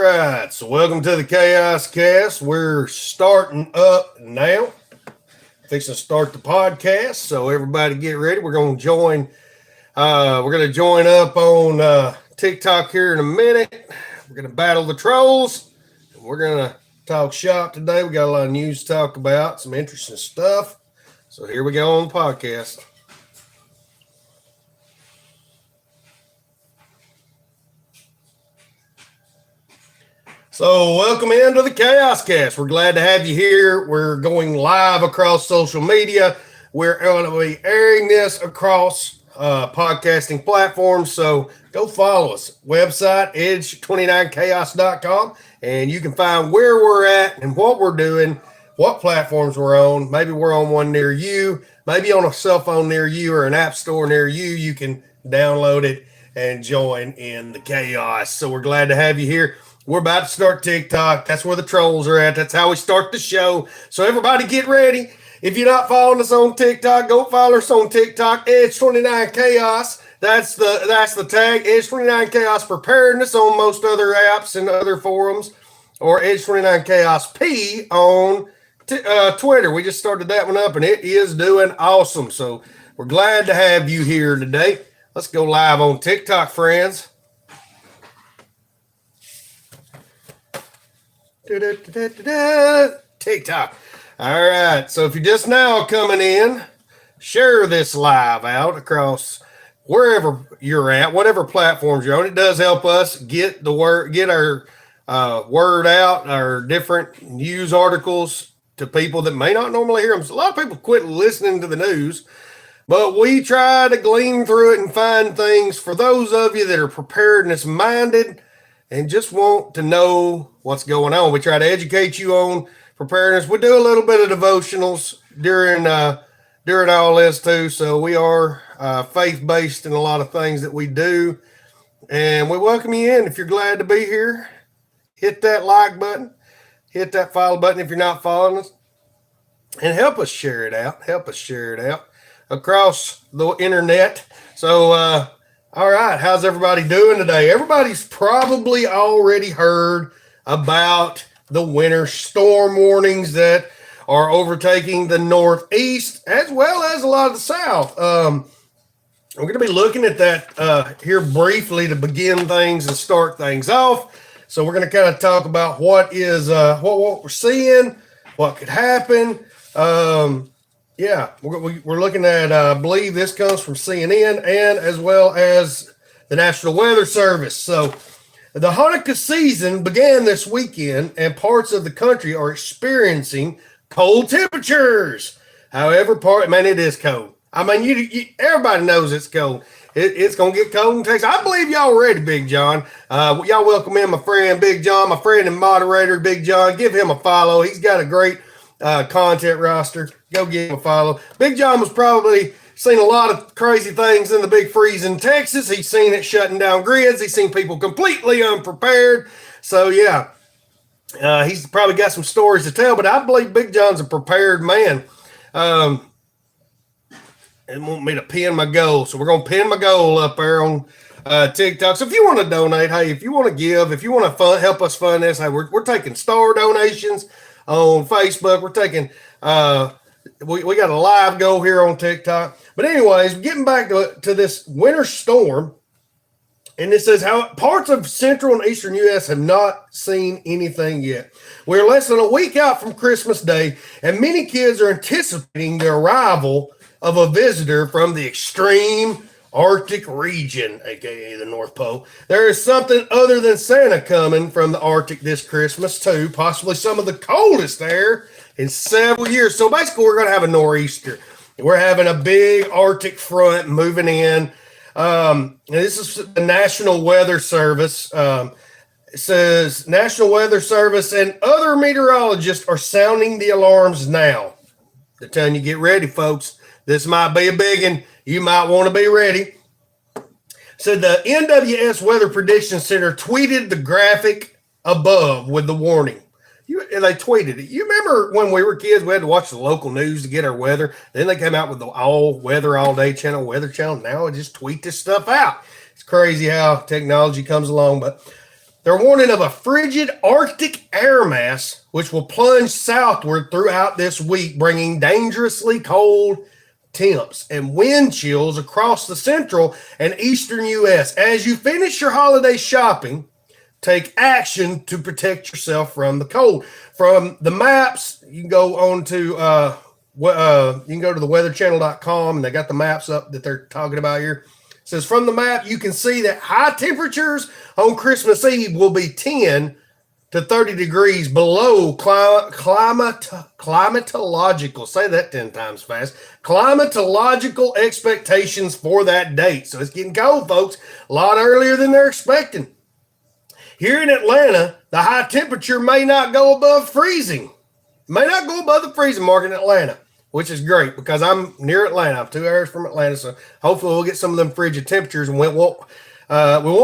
right, so welcome to the Chaos Cast. We're starting up now. Fixing to start the podcast, so everybody get ready. We're going to join. We're going to join up on TikTok here in a minute. We're going to battle the trolls. We're going to talk shop today. We got a lot of news to talk about, some interesting stuff. So here we go on the podcast. So welcome into the Chaos Cast. We're glad to have you here. We're going live across social media. We're going to be airing this across podcasting platforms. So go follow us. Website, edge29chaos.com. And you can find where we're at and what we're doing, what platforms we're on. Maybe we're on one near you. Maybe on a cell phone near you or an app store near you. You can download it and join in the chaos. So we're glad to have you here. We're about to start TikTok. That's where the trolls are at. That's how we start the show. So everybody get ready. If you're not following us on TikTok, go follow us on TikTok, Edge29Chaos. That's the tag, Edge29Chaos Preparedness on most other apps and other forums, or Edge29Chaos P on Twitter. We just started that one up, and it is doing awesome. So we're glad to have you here today. Let's go live on TikTok, friends. TikTok. All right. So if you're just now coming in, share this live out across wherever you're at, whatever platforms you're on. It does help us get the word, get our word out, our different news articles to people that may not normally hear them. So a lot of people quit listening to the news, but we try to glean through it and find things for those of you that are preparedness minded and just want to know what's going on. We try to educate you on preparedness. We do a little bit of devotionals during all this too. So we are faith-based in a lot of things that we do. And we welcome you in. If you're glad to be here, hit that like button, hit that follow button if you're not following us, and help us share it out. Help us share it out across the internet. So, all right, how's everybody doing today? Everybody's probably already heard about the winter storm warnings that are overtaking the Northeast as well as a lot of the South. We're going to be looking at that here briefly to begin things and start things off. So we're going to kind of talk about what is what we're seeing, what could happen. Yeah, we're looking at, I believe this comes from CNN and as well as the National Weather Service. So the Hanukkah season began this weekend and parts of the country are experiencing cold temperatures. However, it is cold. I mean, everybody knows it's cold. It's going to get cold in Texas. I believe y'all ready, Big John. Y'all welcome in my friend, Big John, my friend and moderator, Big John. Give him a follow. He's got a great content roster. Go give him a follow. Big John was probably seen a lot of crazy things in the big freeze in Texas. He's seen it shutting down grids. He's seen people completely unprepared. So yeah, he's probably got some stories to tell, but I believe Big John's a prepared man. And want me to pin my goal. So we're going to pin my goal up there on TikTok. So if you want to donate, hey, if you want to give, if you want to help us fund this, hey, we're taking star donations on Facebook. We're taking, we got a live go here on TikTok. But anyways, getting back to this winter storm, and it says how parts of central and eastern U.S. have not seen anything yet. We're less than a week out from Christmas Day, and many kids are anticipating the arrival of a visitor from the extreme Arctic region, aka the North Pole. There is something other than Santa coming from the Arctic this Christmas too, possibly some of the coldest air in several years. So basically we're going to have a nor'easter. We're having a big Arctic front moving in. This is the National Weather Service. It says National Weather Service and other meteorologists are sounding the alarms now. They're telling you, get ready, folks. This might be a big one. You might want to be ready. So the NWS Weather Prediction Center tweeted the graphic above with the warning. And they tweeted it. You remember when we were kids, we had to watch the local news to get our weather. Then they came out with the all weather all day channel, Weather Channel. Now I just tweet this stuff out. It's crazy how technology comes along. But They're warning of a frigid Arctic air mass, which will plunge southward throughout this week, bringing dangerously cold temps and wind chills across the central and eastern U.S. As you finish your holiday shopping, take action to protect yourself from the cold. From the maps, you can go on to you can go to the weatherchannel.com, and they got the maps up that they're talking about here. It says from the map, you can see that high temperatures on Christmas Eve will be 10 to 30 degrees below climatological, say that 10 times fast, climatological expectations for that date. So it's getting cold, folks, a lot earlier than they're expecting. Here in Atlanta, the high temperature may not go above freezing. May not go above the freezing mark in Atlanta, which is great because I'm near Atlanta. I'm 2 hours from Atlanta, so hopefully we'll get some of them frigid temperatures, and we won't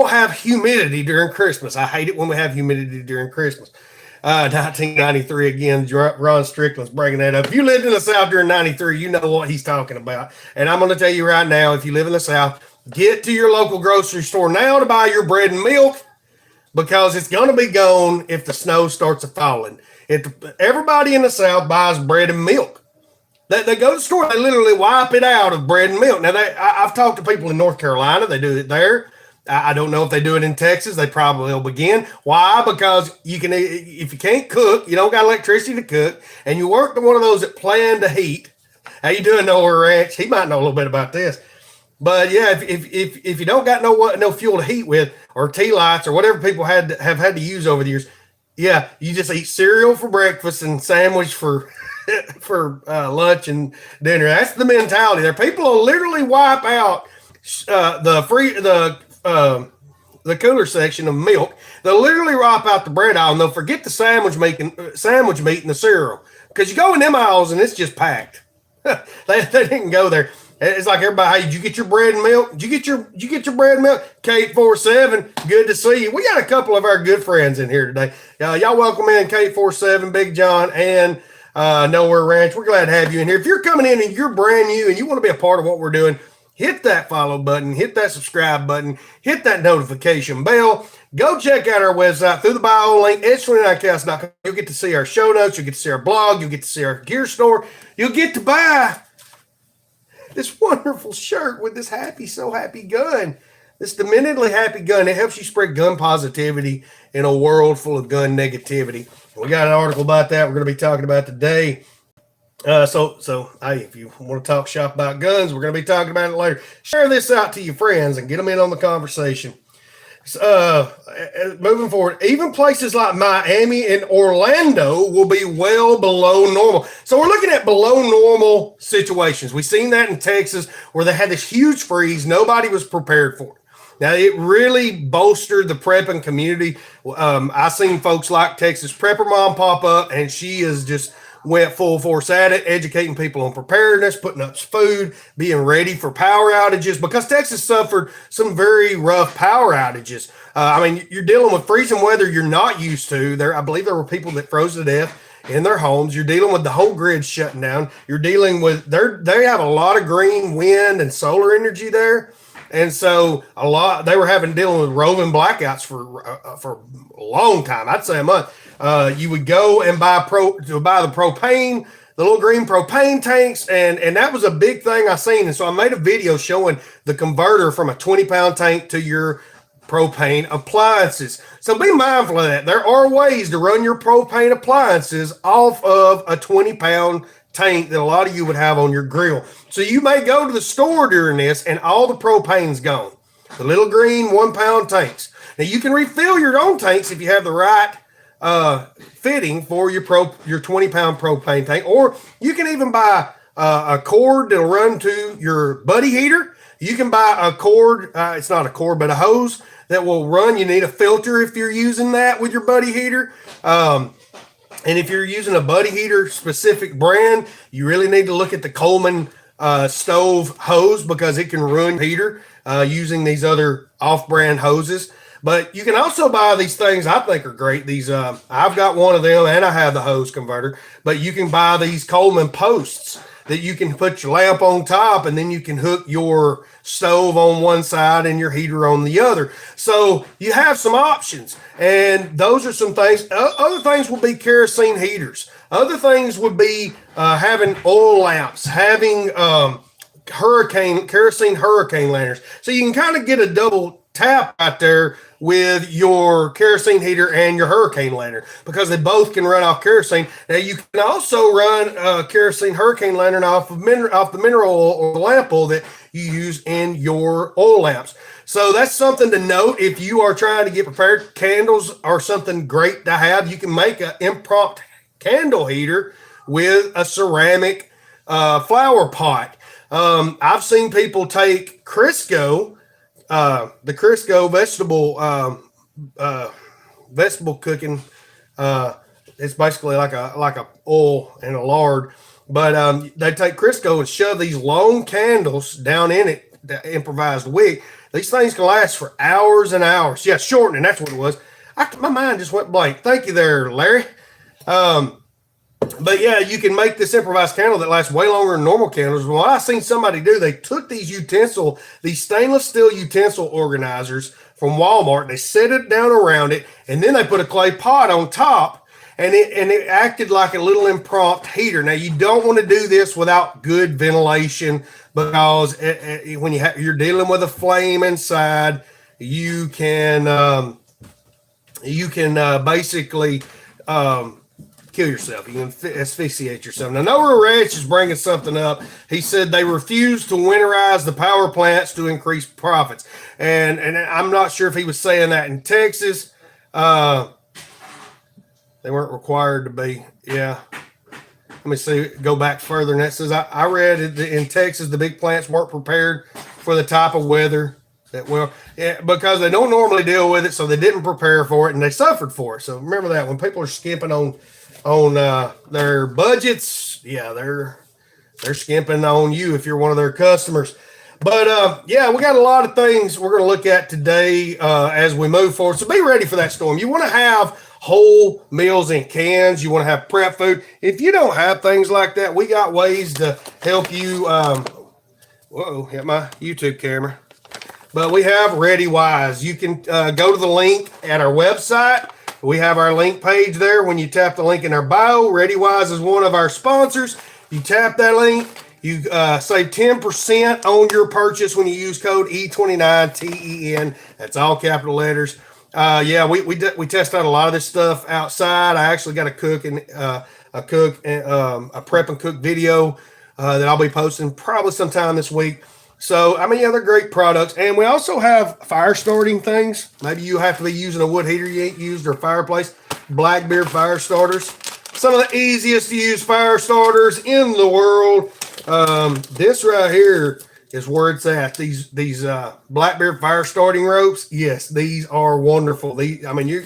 have humidity during Christmas. I hate it when we have humidity during Christmas. 1993 again, Ron Strickland's bringing that up. If you lived in the South during 93, you know what he's talking about. And I'm going to tell you right now, if you live in the South, get to your local grocery store now to buy your bread and milk, because it's going to be gone if the snow starts falling. Everybody in the South buys bread and milk. They go to the store, they literally wipe it out of bread and milk. Now, I've talked to people in North Carolina. They do it there. I don't know if they do it in Texas. They probably will begin. Why? Because you can, if you can't cook, you don't got electricity to cook, and you work to one of those that plan to heat. How you doing, Noah Ranch? He might know a little bit about this. But yeah, if you don't got no fuel to heat with, or tea lights, or whatever people have had to use over the years, yeah, you just eat cereal for breakfast and sandwich for lunch and dinner. That's the mentality there. People will literally wipe out the cooler section of milk. They'll literally wipe out the bread aisle, and they'll forget the sandwich meat and the cereal, because you go in them aisles and it's just packed. they didn't go there. It's like everybody, hey, did you get your bread and milk? Did you get your bread and milk? Kate 47, good to see you. We got a couple of our good friends in here today. Y'all welcome in Kate 47, Big John, and Nowhere Ranch. We're glad to have you in here. If you're coming in and you're brand new and you want to be a part of what we're doing, hit that follow button, hit that subscribe button, hit that notification bell. Go check out our website through the bio link, edge29cast.com. You'll get to see our show notes. You'll get to see our blog. You'll get to see our gear store. You'll get to buy this wonderful shirt with this so happy gun. This dementedly happy gun. It helps you spread gun positivity in a world full of gun negativity. We got an article about that we're going to be talking about today. So hey, if you want to talk shop about guns, we're going to be talking about it later. Share this out to your friends and get them in on the conversation. Moving forward, even places like Miami and Orlando will be well below normal. So we're looking at below normal situations. We've seen that in Texas where they had this huge freeze. Nobody was prepared for it. Now, it really bolstered the prepping community. I seen folks like Texas Prepper Mom pop up, and she is just went full force at it, educating people on preparedness, putting up food, being ready for power outages, because Texas suffered some very rough power outages. I mean, you're dealing with freezing weather you're not used to. I believe there were people that froze to death in their homes. You're dealing with the whole grid shutting down. You're dealing with, they have a lot of green wind and solar energy there. And so they were dealing with roving blackouts for a long time. I'd say a month. You would go and buy the propane, the little green propane tanks, and that was a big thing I seen. And so I made a video showing the converter from a 20-pound tank to your propane appliances. So be mindful of that. There are ways to run your propane appliances off of a 20-pound tank that a lot of you would have on your grill. So you may go to the store during this and all the propane's gone. The little green 1-pound tanks. Now you can refill your own tanks if you have the right fitting for your 20-pound propane tank, or you can even buy a cord that'll run to your buddy heater. You can buy a cord, it's not a cord, but a hose that will run. You need a filter if you're using that with your buddy heater. And if you're using a buddy heater specific brand, you really need to look at the Coleman stove hose, because it can ruin heater using these other off-brand hoses. But you can also buy these things I think are great. These I've got one of them, and I have the hose converter. But you can buy these Coleman posts that you can put your lamp on top, and then you can hook your stove on one side and your heater on the other. So you have some options, and those are some things. Other things will be kerosene heaters. Other things would be having oil lamps, having kerosene hurricane lanterns. So you can kind of get a double tap out there with your kerosene heater and your hurricane lantern, because they both can run off kerosene. Now you can also run a kerosene hurricane lantern off the mineral oil or the lamp oil that you use in your oil lamps. So that's something to note if you are trying to get prepared. Candles are something great to have. You can make an impromptu candle heater with a ceramic flower pot. I've seen people take Crisco, the Crisco vegetable cooking. It's basically like a oil and a lard, but they take Crisco and shove these long candles down in it, the improvised wick. These things can last for hours and hours. Yeah, shortening, that's what it was. My mind just went blank. Thank you there, Larry. But yeah, you can make this improvised candle that lasts way longer than normal candles. Well, I seen somebody do, they took these stainless steel utensil organizers from Walmart, they set it down around it, and then they put a clay pot on top, and it acted like a little impromptu heater. Now, you don't want to do this without good ventilation, because when you're dealing with a flame inside, you can basically kill yourself. You can asphyxiate yourself. Now, Noah Rich is bringing something up. He said they refuse to winterize the power plants to increase profits. And I'm not sure if he was saying that in Texas. They weren't required to be. Yeah. Let me see. Go back further. And that says, I read in Texas, the big plants weren't prepared for the type of weather because they don't normally deal with it. So they didn't prepare for it, and they suffered for it. So remember that when people are skimping on their budgets, yeah, they're skimping on you if you're one of their customers. But yeah, we got a lot of things we're going to look at today as we move forward. So be ready for that storm. You want to have whole meals in cans. You want to have prep food. If you don't have things like that, we got ways to help you. Whoa, hit my YouTube camera. But we have ReadyWise. You can go to the link at our website. We have our link page there. When you tap the link in our bio, ReadyWise is one of our sponsors. You tap that link, you save 10% on your purchase when you use code E29TEN. That's all capital letters. Yeah, we test out a lot of this stuff outside. I actually got a prep and cook video that I'll be posting probably sometime this week. So, I mean, yeah, they're great products. And we also have fire starting things. Maybe you have to be using a wood heater you ain't used, or fireplace. Blackbeard fire starters. Some of the easiest to use fire starters in the world. This right here is where it's at. These Blackbeard fire starting ropes. Yes, these are wonderful. You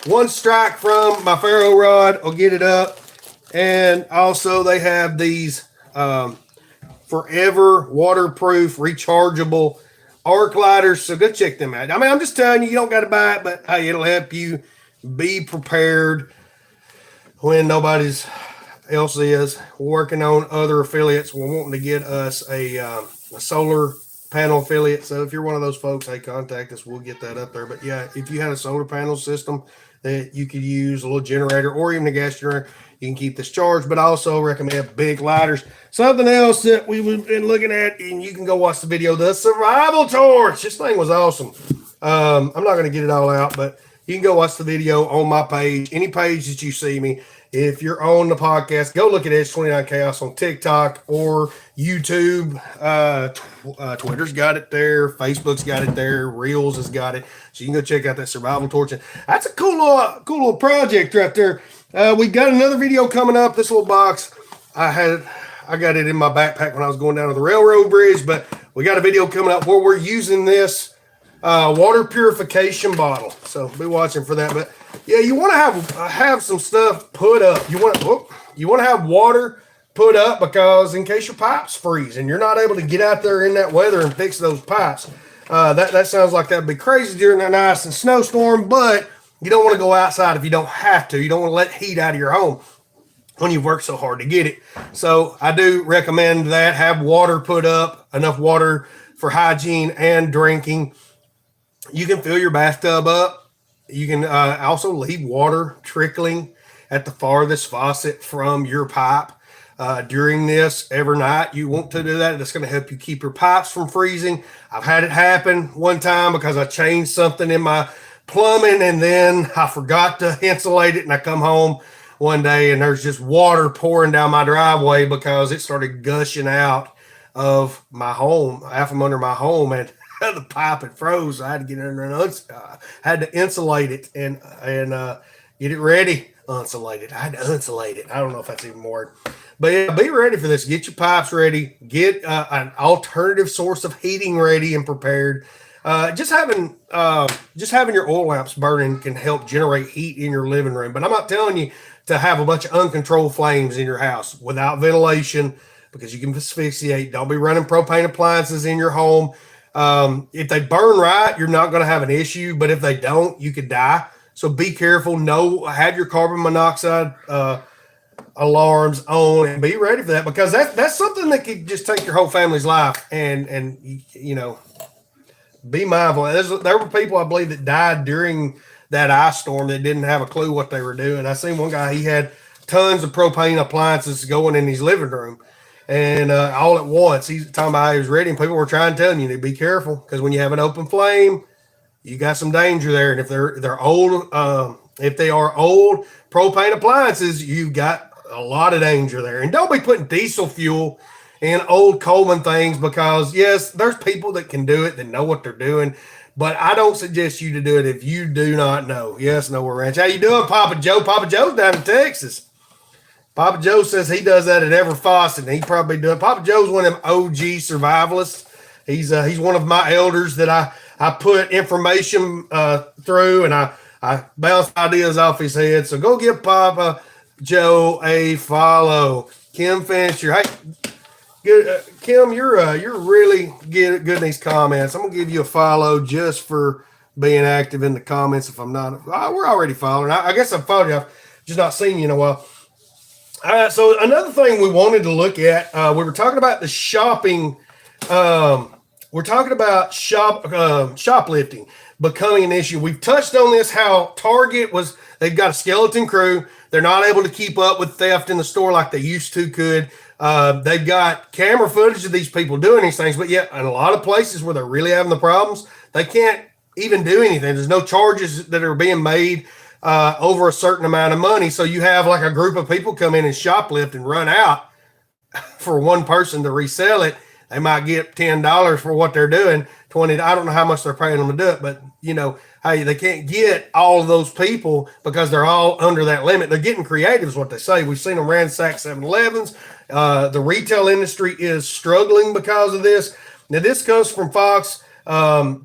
one strike from my ferro rod will get it up. And also they have these forever waterproof rechargeable arc lighters. So go check them out. I mean, I'm just telling you, you don't got to buy it, but hey, it'll help you be prepared when nobody's else is. Working on other affiliates. We're wanting to get us a solar panel affiliate. So if you're one of those folks, hey, contact us. We'll get that up there. But yeah, if you had a solar panel system that you could use, a little generator or even a gas generator, you can keep this charged. But I also recommend big lighters. Something else that we've been looking at, and you can go watch the video, the survival torch. This thing was awesome. I'm not going to get it all out, but you can go watch the video on my page, any page that you see me. If you're on the podcast, go look at H29 Chaos on TikTok or YouTube. Twitter's got it there. Facebook's got it there. Reels has got it. So you can go check out that survival torch. That's a cool little project right there. We've got another video coming up. This little box, I got it in my backpack when I was going down to the railroad bridge, but we got a video coming up where we're using this water purification bottle. So be watching for that. But yeah, you want to have some stuff put up. You want to have water put up, because in case your pipes freeze and you're not able to get out there in that weather and fix those pipes, That sounds like that'd be crazy during an ice and snowstorm, but you don't want to go outside if you don't have to. You don't want to let heat out of your home when you've worked so hard to get it. So I do recommend that. Have water put up, enough water for hygiene and drinking. You can fill your bathtub up. You can also leave water trickling at the farthest faucet from your pipe. During this every night, you want to do that. That's going to help you keep your pipes from freezing. I've had it happen one time because I changed something in my plumbing and then I forgot to insulate it, and I come home one day and there's just water pouring down my driveway because it started gushing out of my home, out from under my home, and the pipe had froze. I had to get in there and had to insulate it and get it ready. Insulated. I had to insulate it. I don't know if that's even a word. But yeah, be ready for this. Get your pipes ready. Get an alternative source of heating ready and prepared. Just having your oil lamps burning can help generate heat in your living room. But I'm not telling you to have a bunch of uncontrolled flames in your house without ventilation, because you can asphyxiate. Don't be running propane appliances in your home. If they burn right, you're not going to have an issue. But if they don't, you could die. So be careful. Have your carbon monoxide alarms on and be ready for that, because that's something that could just take your whole family's life. And be mindful. There were people, I believe, that died during that ice storm that didn't have a clue what they were doing. I seen one guy, he had tons of propane appliances going in his living room, and all at once he's talking about how he was ready, and people were trying to tell you to be careful, because when you have an open flame, you got some danger there. And if they're old, if they are old propane appliances, you've got a lot of danger there. And don't be putting diesel fuel in old Coleman things, because yes, there's people that can do it, that know what they're doing, but I don't suggest you to do it if you do not know. Yes, Nowhere Ranch. How you doing, Papa Joe? Papa Joe's down in Texas. Papa Joe says he does that at every faucet, and he probably doing. Papa Joe's one of them OG survivalists. He's one of my elders that I put information through, and I bounce ideas off his head. So go give Papa Joe a follow. Kim Fincher. Hey, good, Kim, you're really good in these comments. I'm gonna give you a follow just for being active in the comments. If I'm not, we're already following. I guess I've followed you. I've just not seen you in a while. So another thing we wanted to look at, we were talking about the shopping. We're talking about shoplifting becoming an issue. We've touched on this, how Target they've got a skeleton crew. They're not able to keep up with theft in the store like they used to could. They've got camera footage of these people doing these things, but yet in a lot of places where they're really having the problems, they can't even do anything. There's no charges that are being made over a certain amount of money. So you have like a group of people come in and shoplift and run out for one person to resell it. They might get $10 for what they're doing, $20. I don't know how much they're paying them to do it, but hey, they can't get all of those people because they're all under that limit. They're getting creative is what they say. We've seen them ransack 7-Elevens. The retail industry is struggling because of this. Now, this comes from Fox.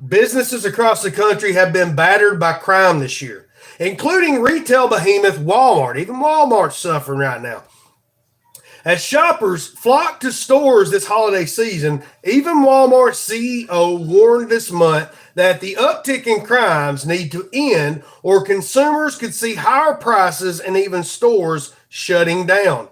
Businesses across the country have been battered by crime this year, including retail behemoth Walmart. Even Walmart's suffering right now. As shoppers flock to stores this holiday season, even Walmart's CEO warned this month that the uptick in crimes need to end, or consumers could see higher prices and even stores shutting down.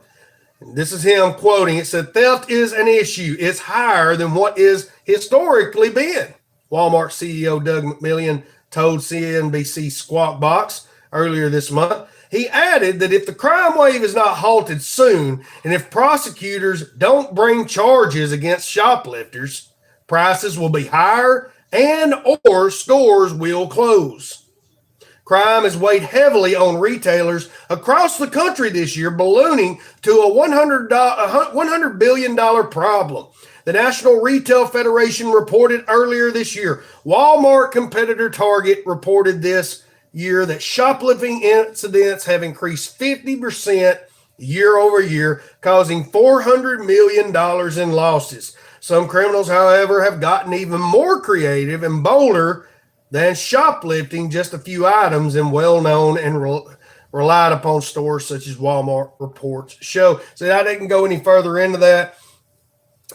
And this is him quoting. It said, "Theft is an issue. It's higher than what is historically been," Walmart CEO Doug McMillon told CNBC Squawk Box earlier this month. He added that if the crime wave is not halted soon, and if prosecutors don't bring charges against shoplifters, prices will be higher or stores will close. Crime has weighed heavily on retailers across the country this year, ballooning to a $100 billion problem. The National Retail Federation reported earlier this year. Walmart competitor Target reported this year that shoplifting incidents have increased 50% year over year, causing $400 million in losses. Some criminals, however, have gotten even more creative and bolder than shoplifting just a few items in well-known and relied upon stores such as Walmart, reports show. So I didn't go any further into that,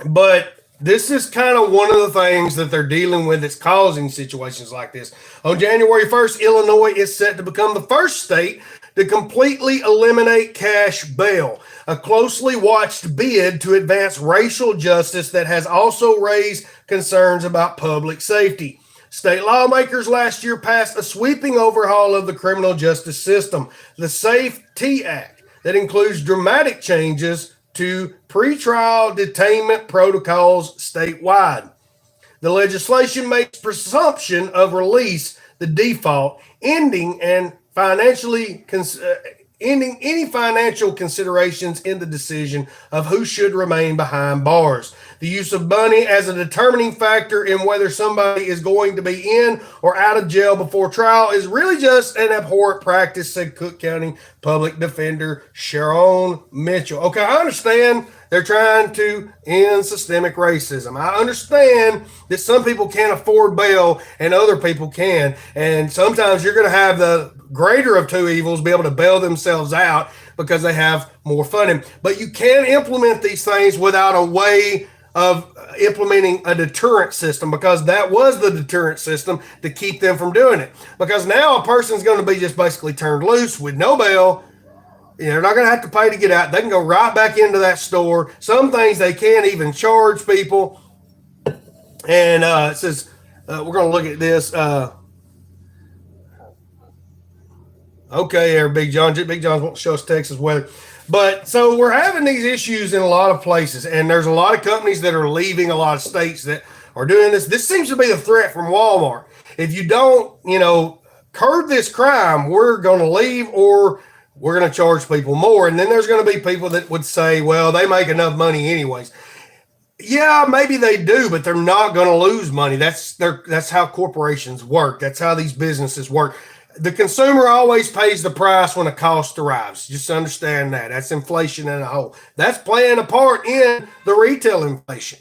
but this is kind of one of the things that they're dealing with that's causing situations like this. On January 1st, Illinois is set to become the first state to completely eliminate cash bail, a closely watched bid to advance racial justice that has also raised concerns about public safety. State lawmakers last year passed a sweeping overhaul of the criminal justice system, the SAFE-T Act, that includes dramatic changes to pretrial detainment protocols statewide. The legislation makes presumption of release the default, ending any financial considerations in the decision of who should remain behind bars. The use of money as a determining factor in whether somebody is going to be in or out of jail before trial is really just an abhorrent practice, said Cook County Public Defender Sharon Mitchell. Okay, I understand they're trying to end systemic racism. I understand that some people can't afford bail and other people can. And sometimes you're going to have the greater of two evils be able to bail themselves out because they have more funding. But you can implement these things without a way of implementing a deterrent system, because that was the deterrent system to keep them from doing it. Because now a person's going to be just basically turned loose with no bail. They're not going to have to pay to get out. They can go right back into that store. Some things they can't even charge people. And it says, we're going to look at this. Okay, there, Big John. Big John's won't show us Texas weather. But so we're having these issues in a lot of places. And there's a lot of companies that are leaving a lot of states that are doing this. This seems to be the threat from Walmart. If you don't, curb this crime, we're going to leave, or we're going to charge people more. And then there's going to be people that would say, well, they make enough money anyways. Yeah, maybe they do, but they're not going to lose money. That's how corporations work. That's how these businesses work. The consumer always pays the price when a cost arrives. Just understand that. That's inflation in a whole. That's playing a part in the retail inflation,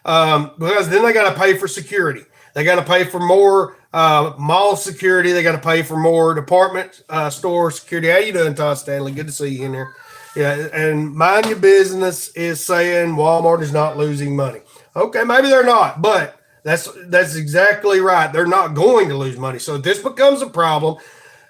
because then they got to pay for security. They got to pay for more mall security. They got to pay for more department store security. How you doing, Todd Stanley? Good to see you in here. Yeah, and Mind Your Business is saying Walmart is not losing money. Okay, maybe they're not, but that's exactly right. They're not going to lose money. So if this becomes a problem,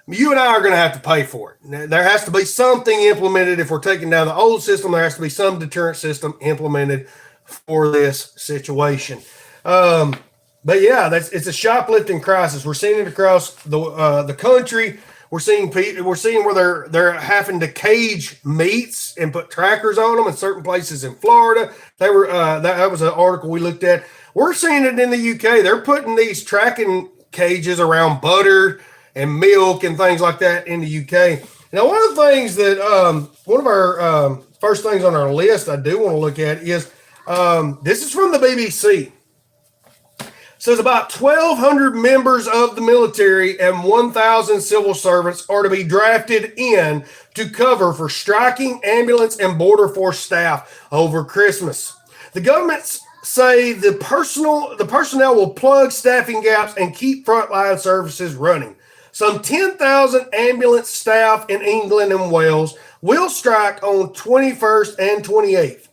you and I are going to have to pay for it. There has to be something implemented. If we're taking down the old system, there has to be some deterrent system implemented for this situation. But yeah, it's a shoplifting crisis. We're seeing it across the country. We're seeing where they're having to cage meats and put trackers on them in certain places in Florida. That was an article we looked at. We're seeing it in the UK. They're putting these tracking cages around butter and milk and things like that in the UK. Now, one of the things that one of our first things on our list I do want to look at is this is from the BBC. Says about 1,200 members of the military and 1,000 civil servants are to be drafted in to cover for striking ambulance and border force staff over Christmas. The governments say the personnel will plug staffing gaps and keep frontline services running. Some 10,000 ambulance staff in England and Wales will strike on 21st and 28th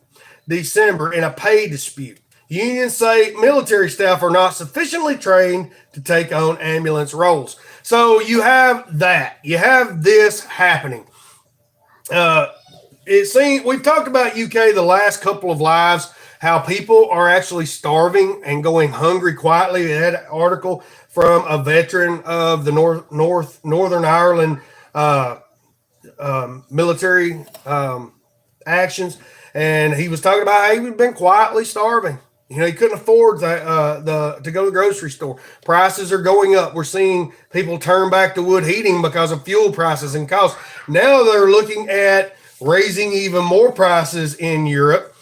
December in a pay dispute. Unions say military staff are not sufficiently trained to take on ambulance roles. So you have that. You have this happening. We've talked about UK the last couple of lives, how people are actually starving and going hungry quietly. We had an article from a veteran of the Northern Ireland military actions, and he was talking about how he'd been quietly starving. He couldn't afford to go to the grocery store. Prices are going up. We're seeing people turn back to wood heating because of fuel prices and costs. Now they're looking at raising even more prices in Europe.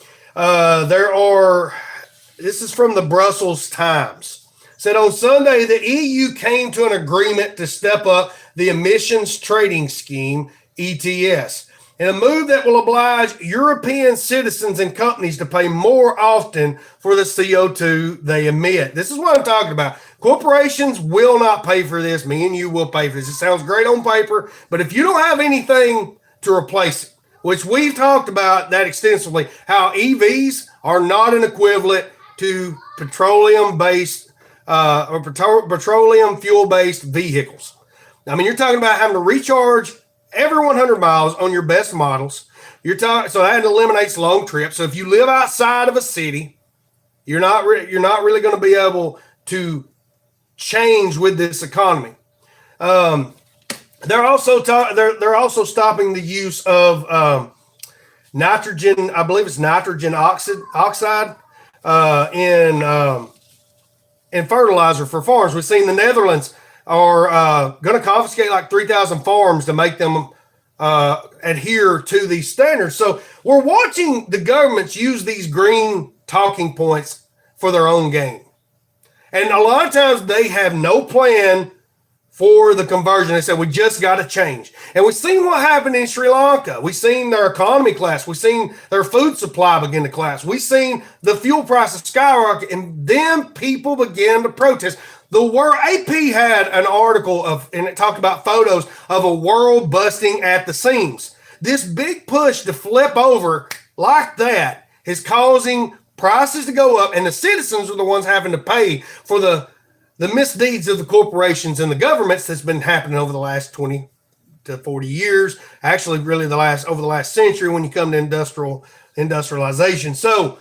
This is from the Brussels Times. Said on Sunday, the EU came to an agreement to step up the emissions trading scheme, ETS, in a move that will oblige European citizens and companies to pay more often for the CO2 they emit. This is what I'm talking about. Corporations will not pay for this. Me and you will pay for this. It sounds great on paper, but if you don't have anything to replace it, which we've talked about that extensively, how EVs are not an equivalent to petroleum-based or petroleum fuel-based vehicles. I mean, you're talking about having to recharge every 100 miles on your best models. So that eliminates long trips. So if you live outside of a city, you're not really going to be able to change with this economy. They're also stopping the use of nitrogen. I believe it's nitrogen oxide in fertilizer for farms. We've seen the Netherlands are going to confiscate like 3,000 farms to make them adhere to these standards. So we're watching the governments use these green talking points for their own gain. And a lot of times they have no plan for the conversion. They said, we just got to change. And we've seen what happened in Sri Lanka. We've seen their economy collapse. We've seen their food supply begin to collapse. We've seen the fuel prices skyrocket. And then people began to protest. The world AP had an article and it talked about photos of a world busting at the seams. This big push to flip over like that is causing prices to go up, and the citizens are the ones having to pay for the misdeeds of the corporations and the governments that's been happening over the last 20 to 40 years. Actually, really over the last century when you come to industrialization. So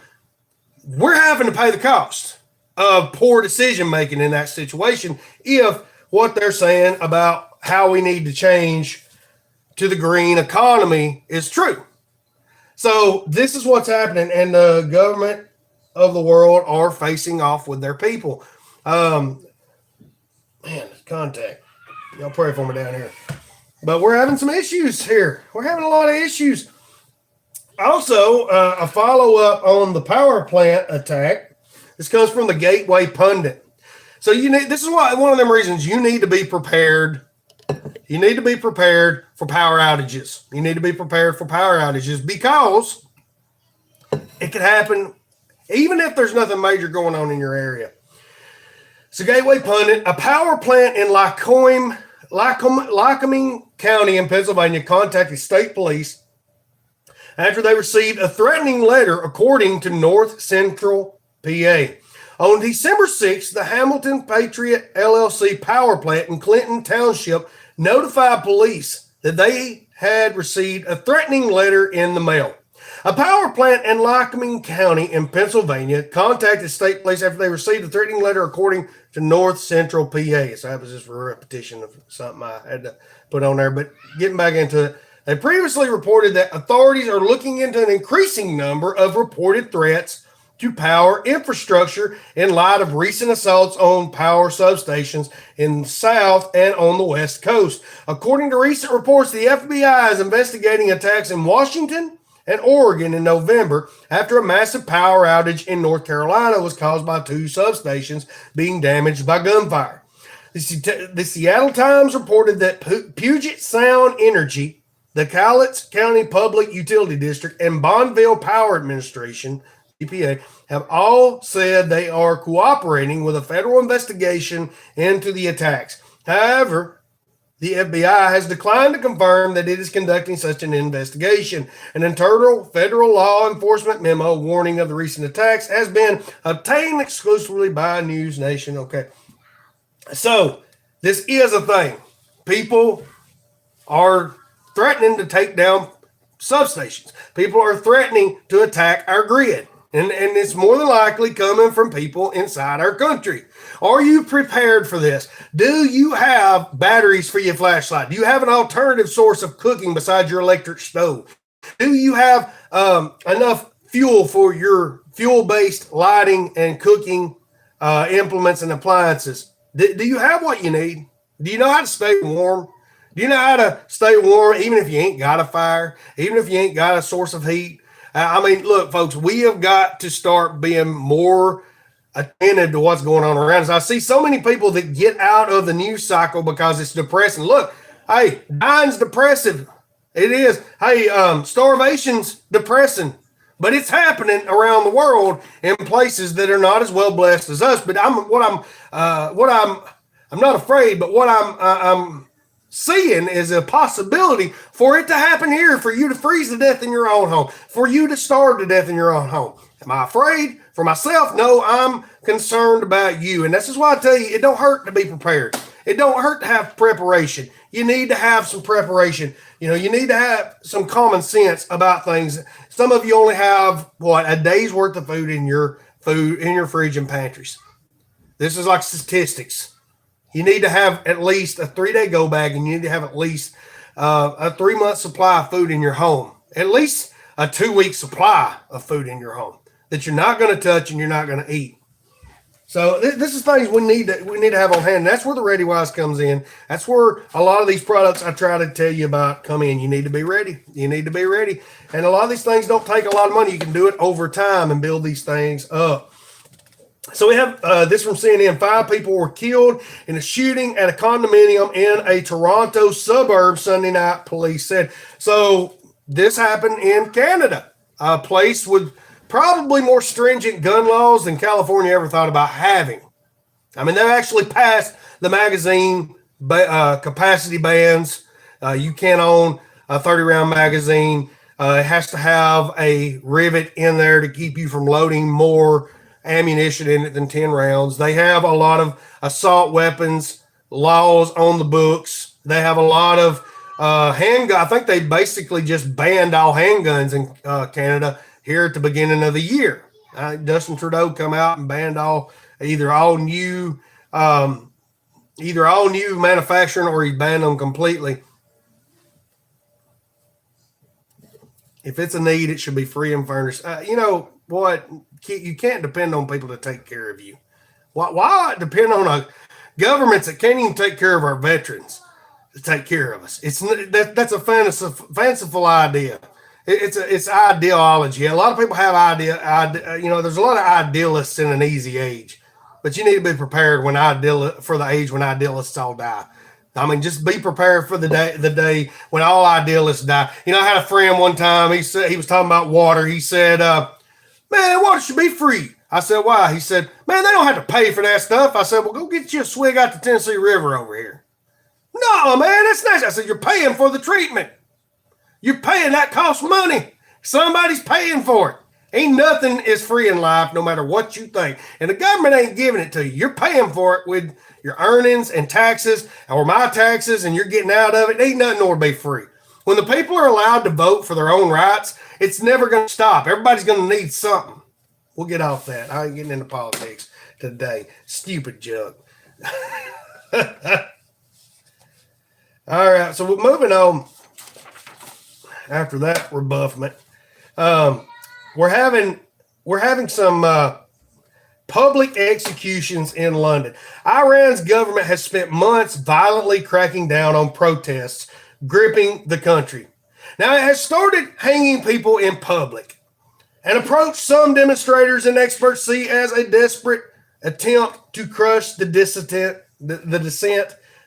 we're having to pay the cost of poor decision making in that situation if what they're saying about how we need to change to the green economy is true. So this is what's happening, and the government of the world are facing off with their people. Contact. Y'all pray for me down here. But we're having some issues here. We're having a lot of issues. Also, a follow-up on the power plant attack. This comes from the Gateway Pundit. So this is why one of them reasons you need to be prepared. You need to be prepared for power outages. You need to be prepared for power outages because it could happen even if there's nothing major going on in your area. So Gateway Pundit, a power plant in Lycoming County in Pennsylvania contacted state police after they received a threatening letter, according to North Central PA. On December 6th, the Hamilton Patriot LLC power plant in Clinton Township notified police that they had received a threatening letter in the mail. A power plant in Lycoming County in Pennsylvania contacted state police after they received a threatening letter, according to North Central PA. So that was just a repetition of something I had to put on there. But getting back into it, they previously reported that authorities are looking into an increasing number of reported threats to power infrastructure in light of recent assaults on power substations in the South and on the West Coast. According to recent reports, the FBI is investigating attacks in Washington and Oregon in November after a massive power outage in North Carolina was caused by two substations being damaged by gunfire. The Seattle Times reported that Puget Sound Energy, the Cowlitz County Public Utility District, and Bonneville Power Administration, EPA, have all said they are cooperating with a federal investigation into the attacks. However, the FBI has declined to confirm that it is conducting such an investigation. An internal federal law enforcement memo warning of the recent attacks has been obtained exclusively by News Nation. Okay. So this is a thing. People are threatening to take down substations. People are threatening to attack our grid. And it's more than likely coming from people inside our country. Are you prepared for this? Do you have batteries for your flashlight? Do you have an alternative source of cooking besides your electric stove? Do you have enough fuel for your fuel-based lighting and cooking implements and appliances? Do you have what you need? Do you know how to stay warm? Do you know how to stay warm even if you ain't got a fire, even if you ain't got a source of heat? I mean, look, folks, we have got to start being more attentive to what's going on around us. I see so many people that get out of the news cycle because it's depressing. Look, hey, dying's depressive. It is. Hey, starvation's depressing. But it's happening around the world in places that are not as well blessed as us. But I'm not afraid, but what I'm seeing is a possibility for it to happen here, for you to freeze to death in your own home, for you to starve to death in your own home. Am I afraid for myself? No, I'm concerned about you. And this is why I tell you, it don't hurt to be prepared. It don't hurt to have preparation. You need to have some preparation. You need to have some common sense about things. Some of you only have a day's worth of food in your fridge and pantries. This is like statistics. You need to have at least a 3-day go bag, and you need to have at least a 3-month supply of food in your home. At least a 2-week supply of food in your home that you're not going to touch and you're not going to eat. So this is things we need to have on hand. And that's where the ReadyWise comes in. That's where a lot of these products I try to tell you about come in. You need to be ready. You need to be ready. And a lot of these things don't take a lot of money. You can do it over time and build these things up. So we have this from CNN. 5 people were killed in a shooting at a condominium in a Toronto suburb Sunday night, police said. So this happened in Canada, a place with probably more stringent gun laws than California ever thought about having. I mean, they've actually passed the magazine capacity bans. You can't own a 30-round magazine. It has to have a rivet in there to keep you from loading more ammunition in it than 10 rounds. They have a lot of assault weapons laws on the books. They have a lot of handgun. I think they basically just banned all handguns in Canada here at the beginning of the year. Justin Trudeau come out and banned either all new manufacturing, or he banned them completely. If it's a need, it should be free and furnished. You know what? You can't depend on people to take care of you. Why depend on a government that can't even take care of our veterans to take care of us? That's a fanciful idea. It's ideology. A lot of people have there's a lot of idealists in an easy age, but you need to be prepared for the age when idealists all die. I mean, just be prepared for the day when all idealists die. I had a friend one time. He said, he was talking about water. He said, "Man, water should be free." I said, "Why?" He said, "Man, they don't have to pay for that stuff." I said, "Well, go get you a swig out the Tennessee River over here." "No, man, that's nice." I said, "You're paying for the treatment. You're paying. That costs money. Somebody's paying for it. Ain't nothing is free in life, no matter what you think. And the government ain't giving it to you. You're paying for it with your earnings and taxes, or my taxes, and you're getting out of it. Ain't nothing nor be free. When the people are allowed to vote for their own rights, it's never going to stop. Everybody's going to need something." We'll get off that. I ain't getting into politics today. Stupid junk. All right, so we're moving on. After that rebuffment, we're having some public executions in London. Iran's government has spent months violently cracking down on protests gripping the country. Now, it has started hanging people in public, an approach some demonstrators and experts see as a desperate attempt to crush the dissent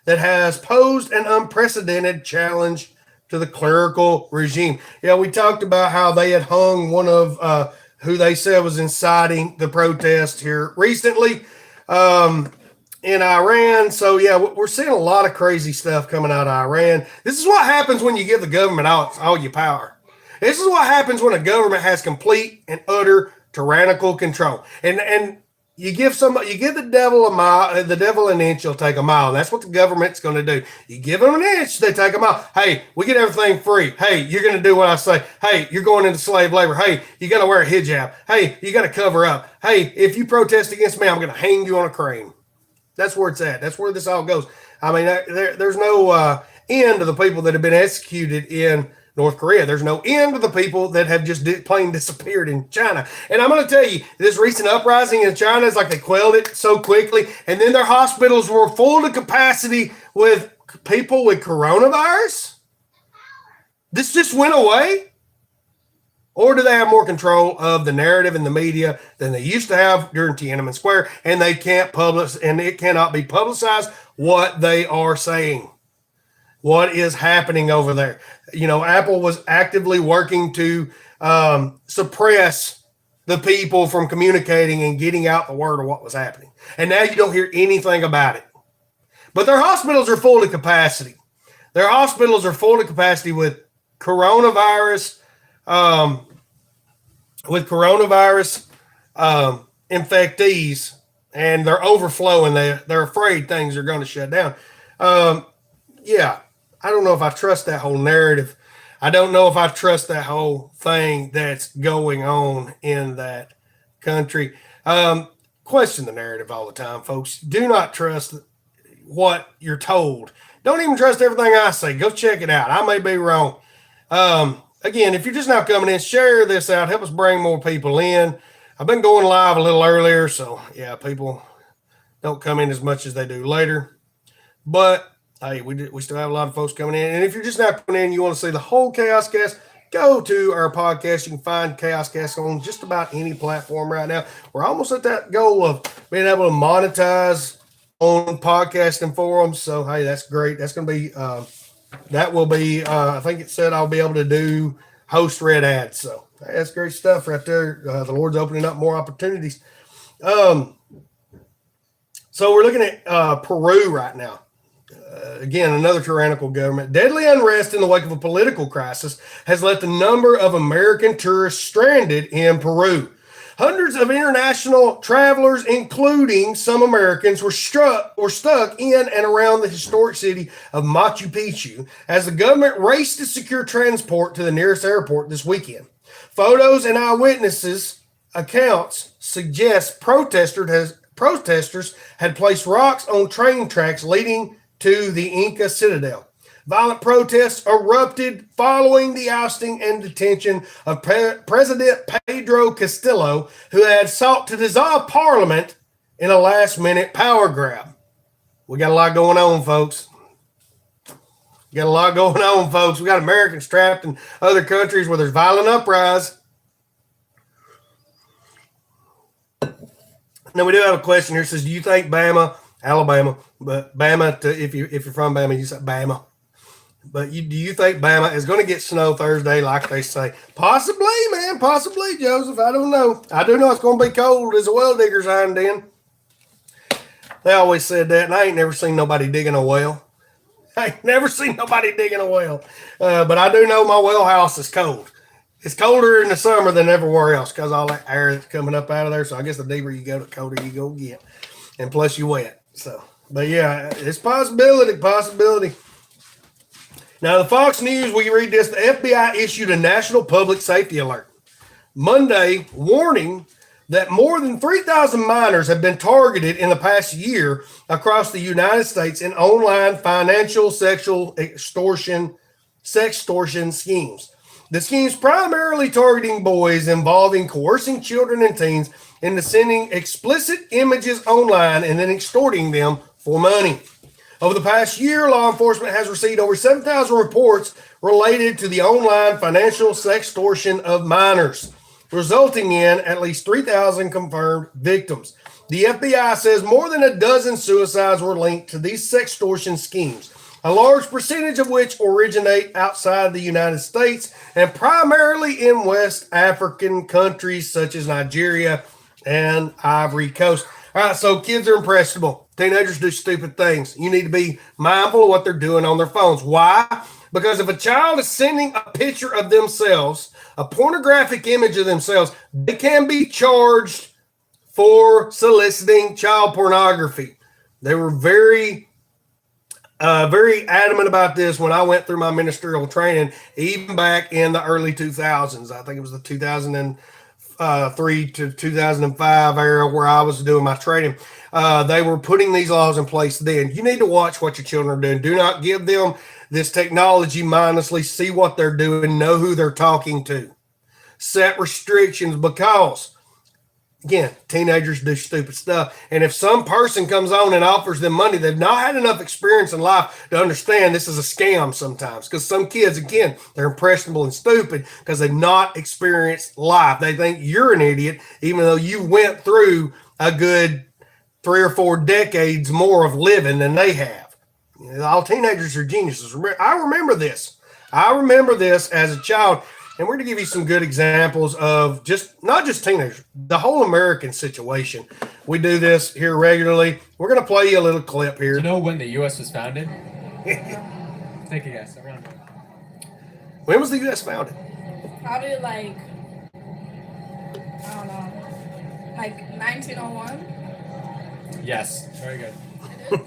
that has posed an unprecedented challenge to the clerical regime. Yeah, we talked about how they had hung one of who they said was inciting the protest here recently in Iran. So, yeah, we're seeing a lot of crazy stuff coming out of Iran. This is what happens when you give the government all your power. This is what happens when a government has complete and utter tyrannical control. And you give the devil a mile, the devil an inch, he'll take a mile. That's what the government's going to do. You give them an inch, they take a mile. Hey, we get everything free. Hey, you're going to do what I say. Hey, you're going into slave labor. Hey, you got to wear a hijab. Hey, you got to cover up. Hey, if you protest against me, I'm going to hang you on a crane. That's where it's at. That's where this all goes. I mean, there's no end to the people that have been executed in North Korea. There's no end to the people that have just plain disappeared in China. And I'm going to tell you, this recent uprising in China is like they quelled it so quickly, and then their hospitals were full to capacity with people with coronavirus. This just went away? Or do they have more control of the narrative in the media than they used to have during Tiananmen Square, and they can't publish, and it cannot be publicized what they are saying? What is happening over there? Apple was actively working to suppress the people from communicating and getting out the word of what was happening. And now you don't hear anything about it. But their hospitals are full to capacity. Their hospitals are full to capacity with coronavirus infectees, and they're overflowing. They're afraid things are going to shut down. Um, yeah, I don't know if I trust that whole narrative. I don't know if I trust that whole thing that's going on in that country. Question the narrative all the time, folks. Do not trust what you're told. Don't even trust everything I say. Go check it out. I may be wrong. Again, if you're just now coming in, share this out. Help us bring more people in. I've been going live a little earlier, so yeah, people don't come in as much as they do later. But hey, we still have a lot of folks coming in. And if you're just now coming in, you want to see the whole Chaos Cast, go to our podcast. You can find Chaos Cast on just about any platform right now. We're almost at that goal of being able to monetize on podcasting forums. So hey, that's great. That's going to be that will be. I think it said I'll be able to do host red ads. So hey, that's great stuff right there. The Lord's opening up more opportunities. So we're looking at Peru right now. Again, another tyrannical government. Deadly unrest in the wake of a political crisis has left a number of American tourists stranded in Peru. Hundreds of international travelers, including some Americans, were stuck in and around the historic city of Machu Picchu as the government raced to secure transport to the nearest airport this weekend. Photos and eyewitnesses accounts suggest protesters had placed rocks on train tracks leading to the Inca citadel. Violent protests erupted following the ousting and detention of President Pedro Castillo, who had sought to dissolve Parliament in a last-minute power grab. We got a lot going on, folks. We got Americans trapped in other countries where there's violent uprising. Now we do have a question here. It says, do you think Alabama, but Bama, if you're from Bama, you say Bama. But do you think Bama is going to get snow Thursday like they say? Possibly, man. Possibly, Joseph. I don't know. I do know it's going to be cold as a well digger's hind end. They always said that, and I ain't never seen nobody digging a well. But I do know my well house is cold. It's colder in the summer than everywhere else because all that air that's coming up out of there. So I guess the deeper you go, the colder you go get. And plus you wet. So, but yeah, it's possibility. Now, the Fox News, we read this, the FBI issued a national public safety alert Monday warning that more than 3,000 minors have been targeted in the past year across the United States in online financial sexual extortion, sextortion schemes. The schemes primarily targeting boys involving coercing children and teens into sending explicit images online and then extorting them for money. Over the past year, law enforcement has received over 7,000 reports related to the online financial sextortion of minors, resulting in at least 3,000 confirmed victims. The FBI says more than a dozen suicides were linked to these sextortion schemes, a large percentage of which originate outside the United States and primarily in West African countries such as Nigeria and Ivory Coast. All right, so kids are impressionable. Teenagers do stupid things. You need to be mindful of what they're doing on their phones. Why? Because if a child is sending a picture of themselves, a pornographic image of themselves, they can be charged for soliciting child pornography. They were very adamant about this when I went through my ministerial training, even back in the early 2000s. I think it was the 2003 to 2005 era where I was doing my training. They were putting these laws in place then. You need to watch what your children are doing. Do not give them this technology mindlessly. See what they're doing. Know who they're talking to. Set restrictions because, again, teenagers do stupid stuff. And if some person comes on and offers them money, they've not had enough experience in life to understand this is a scam sometimes. Because some kids, again, they're impressionable and stupid because they've not experienced life. They think you're an idiot, even though you went through a good 3 or 4 decades more of living than they have. You know, all teenagers are geniuses. I remember this as a child. And we're going to give you some good examples of not just teenagers, the whole American situation. We do this here regularly. We're going to play you a little clip here. Do you know when the U.S. was founded? Take a guess. Around. When was the U.S. founded? Probably I don't know. Like 1901? Yes. Very good.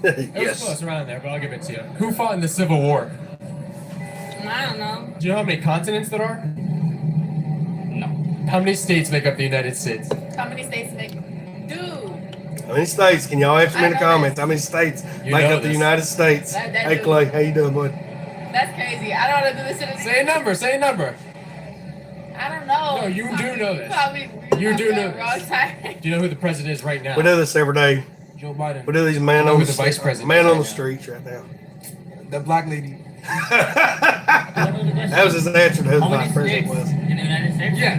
It was Yes. close around there, but I'll give it to you. Who fought in the Civil War? I don't know. Do you know how many continents there are? No. How many states make up the United States? How many states make? Dude. How many states? Can y'all answer me in the I know comments? this. How many states You make know up the this. United States? That Hey, dude. Clay, how you doing, bud? That's crazy. I don't know how to do this shit. Say a number. Say a number. I don't know. No, you do know this. Probably You do know wrong this. time. Do you know who the president is right now? We do this every day. Joe Biden. We do these man You know on who the, the vice president man is on right the now? streets right now. The black lady. That was his answer to who the How vice many president states was. in the United States? Yeah.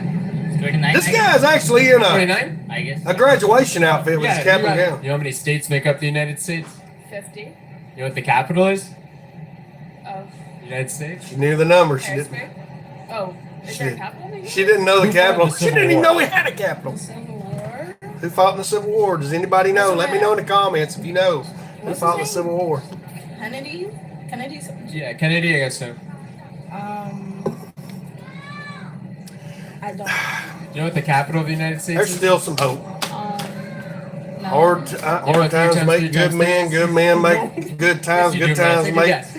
29, This I guess. guy's actually in a 29? I guess. graduation outfit with Yeah. his cap you and got it. gown. You know how many states make up the United States? 50. You know what the capital is? Oh. United States? She knew the number. She didn't. Harrisburg? Oh. Is She there a didn't. capital? maybe? She didn't know the Who fought capital. the She Civil didn't even War? know we had a capital. Civil War. Who fought in the Civil War? Does anybody know? Let me know in the comments if you know. Who What's fought in the his Civil War? Kennedy? Kennedy's. Yeah, Kennedy, I guess so. I don't. Do you know what the capital of the United States There's is? still some hope. No. Hard You know hard what, times three times make three good times men. three? Good men make good times. Yes, you Good do, man. times Take a make guess.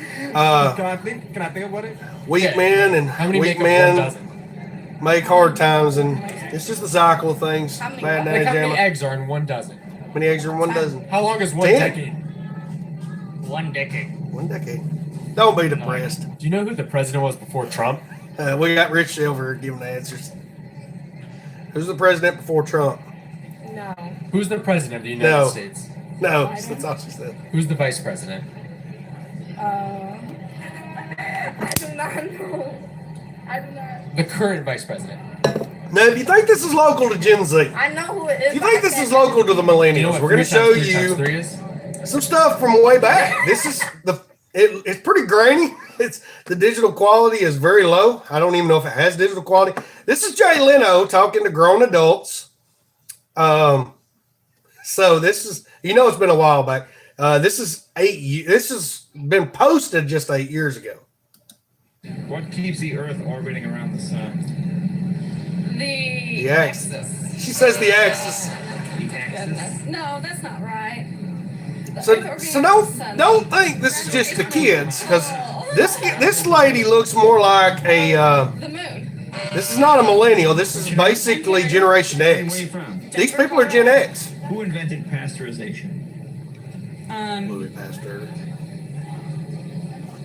Can I think about it? weak Yeah. men, and How many weak make up 1 men dozen? make hard times, and it's just a cycle of things. How many Bad what? Like night, how many jammer. eggs are in 1 dozen? How many eggs are in 1 dozen? How long is 1 10. decade? 1 decade. 1 decade. Don't be depressed. Do you know who the president was before Trump? We got Rich Silver giving the answers. Who's the president before Trump? No. Who's the president of the United No. States? No, that's all she said. Who's the vice president? I do not know. I do not. The current vice president. Now, if you think this is local to Gen Z, I know who it is. if you but think I this can't is local to the millennials, Do you know what we're going to 3 show times 3 times you 3 is? some stuff from way back. This is it's pretty grainy. It's the digital quality is very low. I don't even know if it has digital quality. This is Jay Leno talking to grown adults. So this is, it's been a while back. This is 8 years. This has been posted just 8 years ago. What keeps the Earth orbiting around the sun? The axis. axis. She says the axis. The axis? No, that's not right. The So, Earth orbiting so around the sun. don't think this is just the kids, because this lady looks more like a. The moon. This is not a millennial. This is basically Generation Where X. are you from? These people are Gen X. Who invented pasteurization? Louis Pasteur.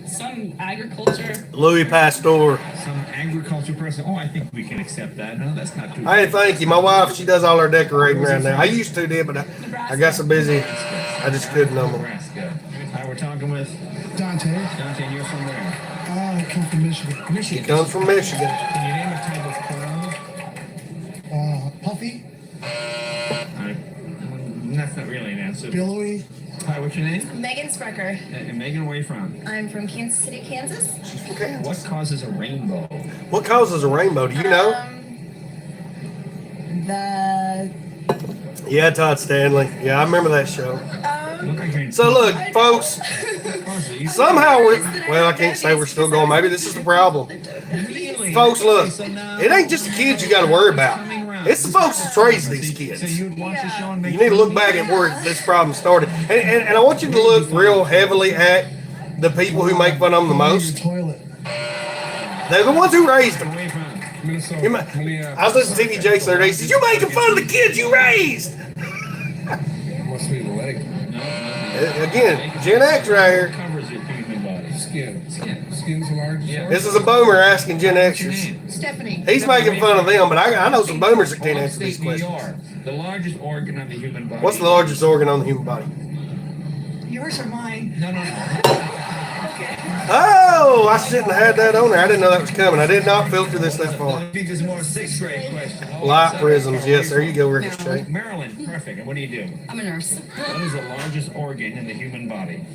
Some agriculture. Louis Pasteur. Some agriculture person? Oh, I think we can accept that. No, that's not too Hey, thank you. My wife, she does all her decorating right now. I used to did, but I got so busy, I just couldn't no more. Nebraska. Hi, we're talking with Dante. Dante. You're from where? I come from Michigan. He Michigan. comes from Michigan. Can you name a type of cloud? Puffy, That's not really an answer. billowy. Hi, what's your name? Megan Sprecher. And Megan, where are you from? I'm from Kansas City, Kansas. What causes a rainbow? What causes a rainbow? Do you know? The Yeah, Todd Stanley. Yeah, I remember that show. Look like you're in So look, folks, somehow I can't say we're still going. Maybe this is the problem. Folks, look, it ain't just the kids you got to worry about. It's the folks that raise these kids. So you'd watch the show and make You need to look back at where this problem started. And I want you to look real heavily at the people who make fun of them the most. Toilet. They're the ones who raised them. away from You ma- I was listening to TV Jakes the other day. He says, "You're making fun of the kids you raised." Must be the leg. Again, Gen X right here. covers your human body. Skin. Skin. Skin's large. Yeah. This is a boomer asking Gen What's your Xers. name? Stephanie. He's making fun of them, but I know some boomers that can't answer Upstate these New questions. York, the largest organ of the human body. What's the largest organ on the human body? Yours or mine? No. Oh, I shouldn't have had that on there. I didn't know that was coming. I did not filter this that far. I think there's more 6th grade question. Light prisms. Yes, there you go, Ricochet. Maryland, perfect. And what do you do? I'm a nurse. What is the largest organ in the human body?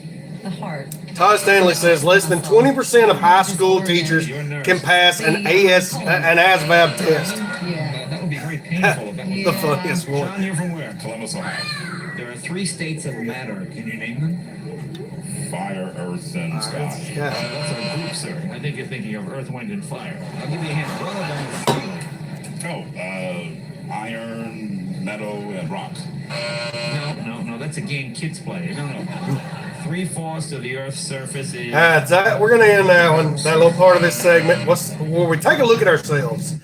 The heart. Todd Stanley says less than 20% of high school teachers can pass an ASVAB test. Yeah. That would be very painful. If that was The funniest one. John, you're from where? Columbus, Ohio. There are 3 states of matter. Can you name them? Fire, earth, and sky. Yeah. That's a group, sir. I think you're thinking of earth, wind, and fire. I'll give you a hint. Roll it down the ceiling. Oh, iron, metal and rock. No. That's a game kids play. No. 3/4 of the Earth's surface is. All right, Zach, we're going to end that one, that little part of this segment. Where we take a look at ourselves.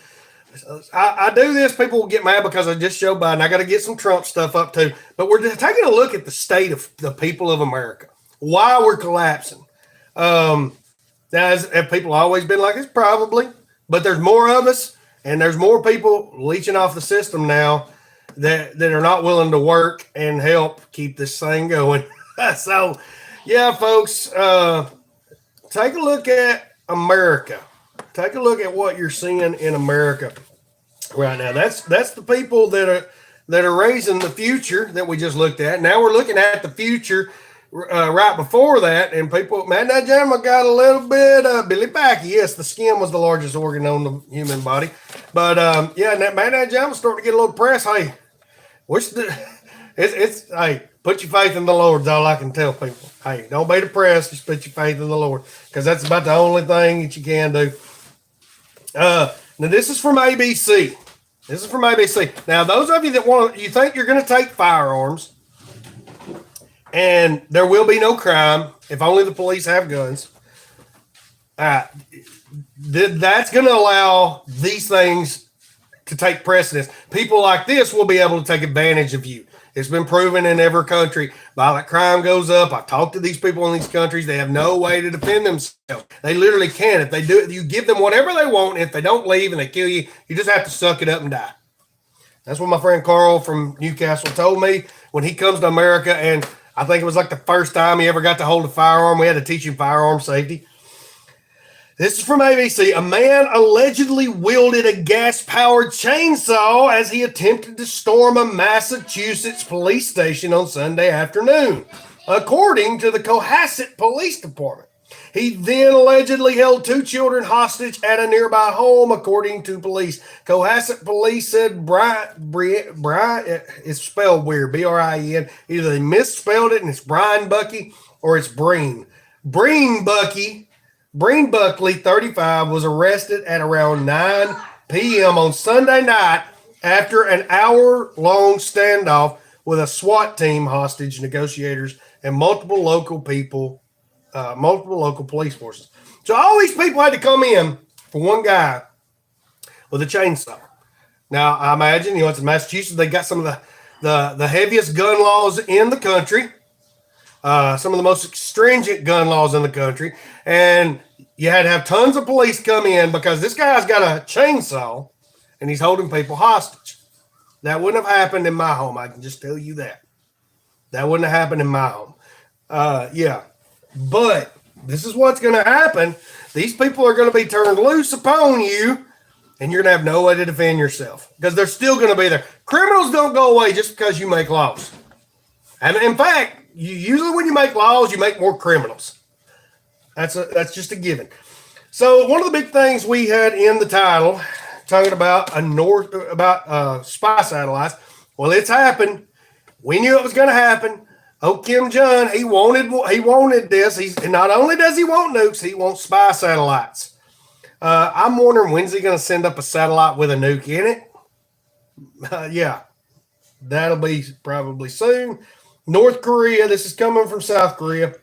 I do this, people will get mad because I just showed Biden. I got to get some Trump stuff up too. But we're just taking a look at the state of the people of America, why we're collapsing. Now, have people always been like this? Probably. But there's more of us, and there's more people leeching off the system now that are not willing to work and help keep this thing going. So, yeah, folks, take a look at America. Take a look at what you're seeing in America right now. That's the people that are raising the future that we just looked at. Now we're looking at the future right before that, and people, man, that gentleman got a little bit Billy Backy. Yes, the skin was the largest organ on the human body, but yeah, that gentleman starting to get a little press. Hey, hey, put your faith in the Lord is all I can tell people. Hey, don't be depressed. Just put your faith in the Lord, because that's about the only thing that you can do. Now this is from ABC. Now, those of you that you think you're going to take firearms, and there will be no crime if only the police have guns. That's going to allow these things to take precedence. People like this will be able to take advantage of you. It's been proven in every country. Violent crime goes up. I've talked to these people in these countries. They have no way to defend themselves. They literally can't. If they do it, you give them whatever they want. If they don't leave and they kill you, you just have to suck it up and die. That's what my friend Carl from Newcastle told me when he comes to America. And I think it was like the first time he ever got to hold a firearm. We had to teach him firearm safety. This is from ABC. A man allegedly wielded a gas-powered chainsaw as he attempted to storm a Massachusetts police station on Sunday afternoon, according to the Cohasset Police Department. He then allegedly held 2 children hostage at a nearby home, according to police. Cohasset police said Brian, it's spelled weird, B-R-I-E-N. Either they misspelled it and it's Brian Bucky or it's Breen. Breen Buckley, 35, was arrested at around 9 p.m. on Sunday night after an hour-long standoff with a SWAT team, hostage negotiators, and multiple local police forces. So all these people had to come in for one guy with a chainsaw. Now, I imagine, it's in Massachusetts, they got some of the heaviest gun laws in the country. Some of the most stringent gun laws in the country. And you had to have tons of police come in because this guy's got a chainsaw and he's holding people hostage. That wouldn't have happened in my home. I can just tell you that. That wouldn't have happened in my home. Yeah. But this is what's going to happen. These people are going to be turned loose upon you, and you're going to have no way to defend yourself because they're still going to be there. Criminals don't go away just because you make laws. And in fact, usually when you make laws, you make more criminals. That's just a given. So one of the big things we had in the title, talking about spy satellites. Well, it's happened. We knew it was going to happen. Oh, Kim Jong, he wanted this. And not only does he want nukes, he wants spy satellites. I'm wondering, when's he going to send up a satellite with a nuke in it? Yeah, that'll be probably soon. North Korea, this is coming from South Korea.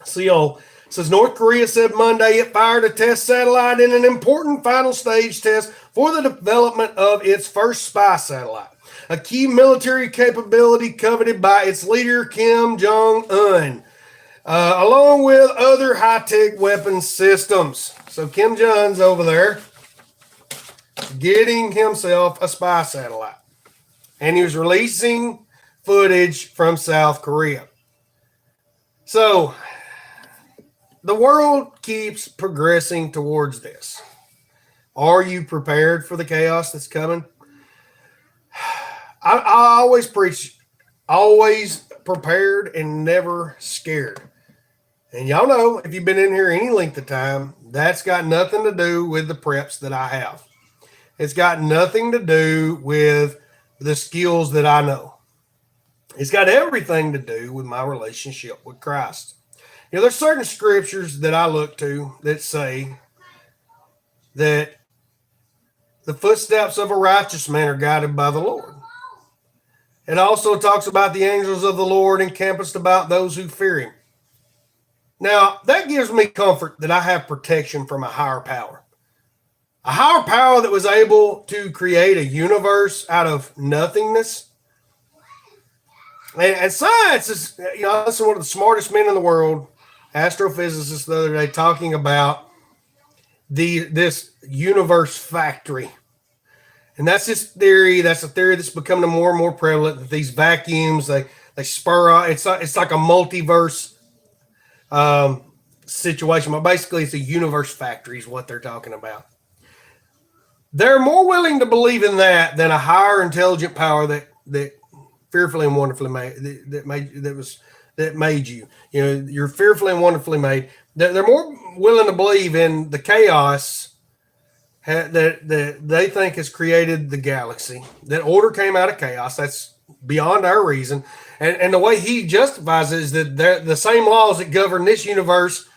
Seoul says North Korea said Monday it fired a test satellite in an important final stage test for the development of its first spy satellite, a key military capability coveted by its leader Kim Jong-un, along with other high-tech weapons systems. So Kim Jong's over there getting himself a spy satellite, and he was releasing footage from South Korea. So the world keeps progressing towards this. Are you prepared for the chaos that's coming? I always preach, always prepared and never scared. And y'all know, if you've been in here any length of time, that's got nothing to do with the preps that I have. It's got nothing to do with the skills that I know. It's got everything to do with my relationship with Christ. There's certain scriptures that I look to that say that the footsteps of a righteous man are guided by the Lord. It also talks about the angels of the Lord encamped about those who fear him. Now, that gives me comfort that I have protection from a higher power. A higher power that was able to create a universe out of nothingness. And science is, this is one of the smartest men in the world, astrophysicist, the other day, talking about this universe factory. And that's this theory. That's a theory that's becoming more and more prevalent, that these vacuums, they spur out. It's like a multiverse situation, but basically it's a universe factory is what they're talking about. They're more willing to believe in that than a higher intelligent power that fearfully and wonderfully made, that made you. You're fearfully and wonderfully made. They're more willing to believe in the chaos that they think has created the galaxy. That order came out of chaos. That's beyond our reason. And the way he justifies it is that the same laws that govern this universe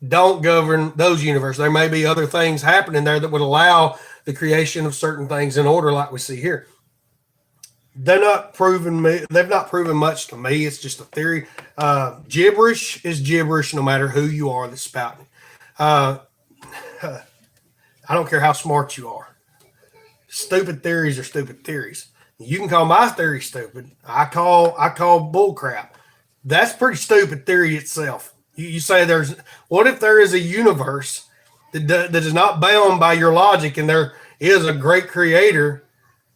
don't govern those universes. There may be other things happening there that would allow the creation of certain things in order, like we see here. They've not proven much to me. It's just a theory. Gibberish is gibberish, no matter who you are that's spouting. I don't care how smart you are. Stupid theories are stupid theories. You can call my theory stupid. I call bull crap. That's pretty stupid theory itself. You say what if there is a universe that is not bound by your logic, and there is a great creator,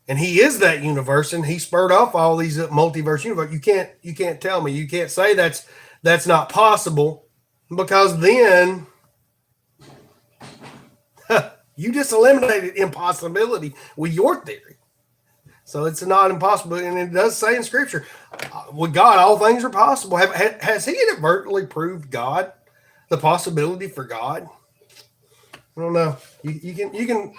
and he is that universe, and he spurred off all these multiverse universe. You can't tell me. You can't say that's not possible, because then you just eliminated impossibility with your theory. So it's not impossible, and it does say in Scripture, with God all things are possible. Has he inadvertently proved God, the possibility for God? I don't know. You can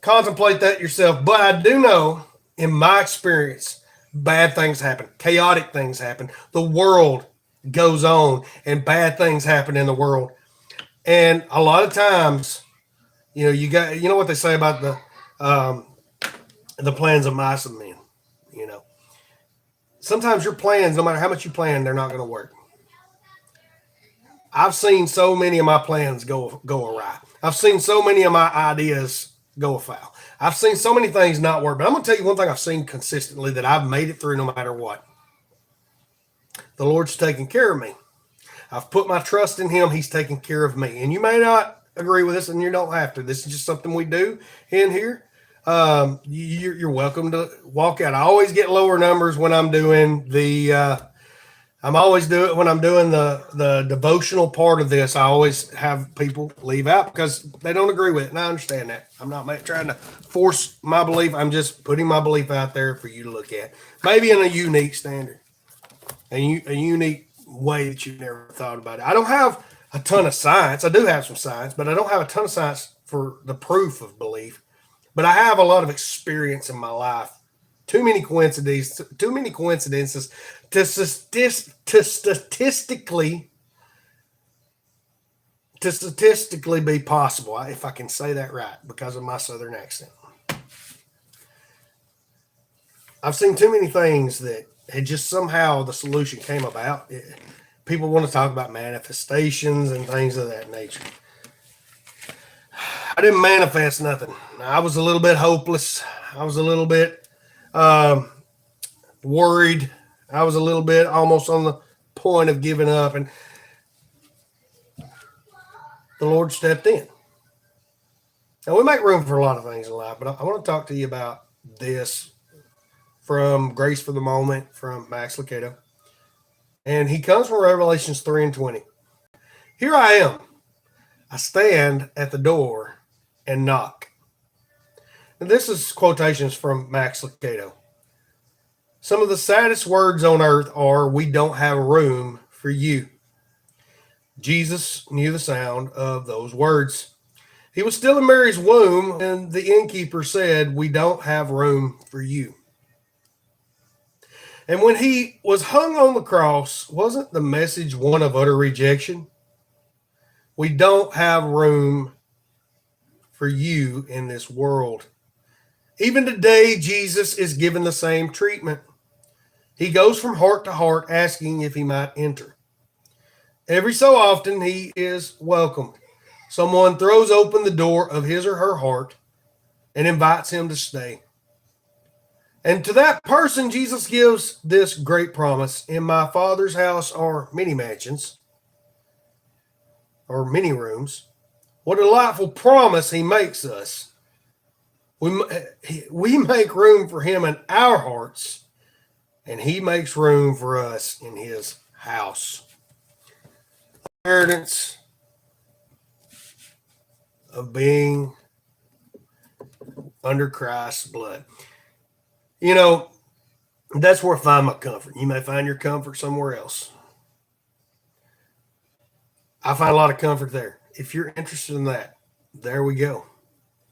contemplate that yourself, but I do know, in my experience, bad things happen, chaotic things happen. The world goes on, and bad things happen in the world. And a lot of times, you know what they say about the plans of mice and men. Sometimes your plans, no matter how much you plan, they're not going to work. I've seen so many of my plans go awry. I've seen so many of my ideas go afoul. I've seen so many things not work. But I'm going to tell you one thing I've seen consistently that I've made it through no matter what. The Lord's taking care of me. I've put my trust in him. He's taking care of me. And you may not agree with this, and you don't have to. This is just something we do in here. You're welcome to walk out. I always get lower numbers when I'm doing when I'm doing the devotional part of this. I always have people leave out because they don't agree with it, and I understand that. I'm not trying to force my belief. I'm just putting my belief out there for you to look at, maybe in a unique standard, a unique way that you've never thought about it. I don't have a ton of science. I do have some science, but I don't have a ton of science for the proof of belief. But I have a lot of experience in my life. Too many coincidences to statistically be possible, if I can say that right, because of my southern accent. I've seen too many things that had just somehow the solution came about. People want to talk about manifestations and things of that nature. I didn't manifest nothing. I was a little bit hopeless. I was a little bit worried. I was a little bit almost on the point of giving up, and the Lord stepped in. Now, we make room for a lot of things in life, but I want to talk to you about this from Grace for the Moment from Max Lucado. And he comes from Revelations 3:20. Here I am. I stand at the door and knock. And this is quotations from Max Lucado. Some of the saddest words on earth are, "We don't have room for you." Jesus knew the sound of those words. He was still in Mary's womb, and the innkeeper said, "We don't have room for you." And when he was hung on the cross, wasn't the message one of utter rejection? We don't have room for you in this world. Even today, Jesus is given the same treatment. He goes from heart to heart asking if he might enter. Every so often, he is welcomed. Someone throws open the door of his or her heart and invites him to stay. And to that person, Jesus gives this great promise: in my Father's house are many mansions, or many rooms. What a delightful promise he makes us. We make room for him in our hearts, and he makes room for us in his house. Inheritance of being under Christ's blood. You know, that's where I find my comfort. You may find your comfort somewhere else. I find a lot of comfort there. If you're interested in that, there we go.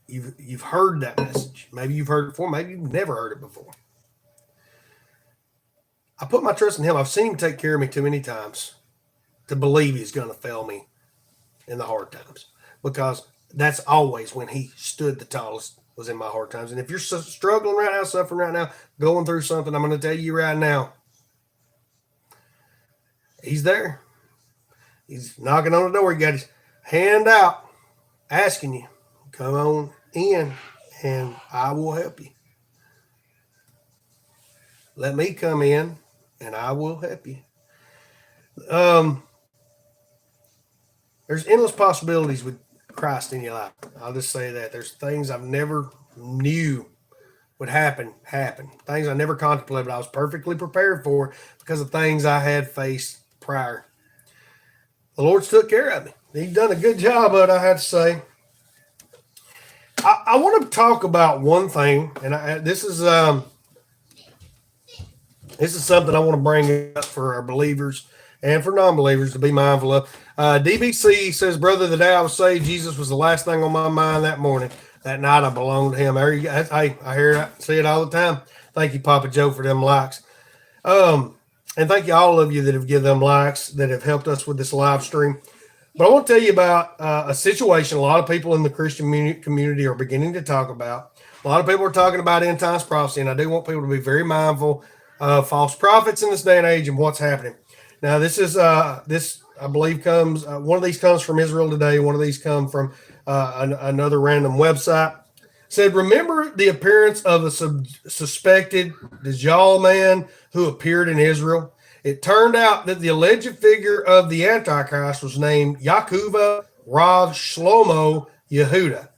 You've heard that message. Maybe you've heard it before. Maybe you've never heard it before. I put my trust in him. I've seen him take care of me too many times to believe he's going to fail me in the hard times, because that's always when he stood the tallest, was in my hard times. And if you're struggling right now, suffering right now, going through something, I'm going to tell you right now, he's there. He's knocking on the door. He got his hand out, asking you, come on in, and I will help you. Let me come in, and I will help you. There's endless possibilities with Christ in your life. I'll just say that. There's things I've never knew would happen. Things I never contemplated, but I was perfectly prepared for because of things I had faced prior. The Lord's took care of me. He's done a good job of it, I have to say. I want to talk about one thing, and this is something I want to bring up for our believers and for non-believers to be mindful of. DBC says, brother, the day I was saved, Jesus was the last thing on my mind that morning. That night I belonged to him. I hear it, see it all the time. Thank you, Papa Joe, for them likes. And thank you all of you that have given them likes, that have helped us with this live stream. But I want to tell you about a situation a lot of people in the Christian community are beginning to talk about. A lot of people are talking about end times prophecy, and I do want people to be very mindful of false prophets in this day and age and what's happening. Now, this is this I believe comes one of these comes from Israel Today. One of these come from another random website. Said, remember the appearance of a suspected Dajjal man who appeared in Israel? It turned out that the alleged figure of the Antichrist was named Yaakova Rav Shlomo Yehuda,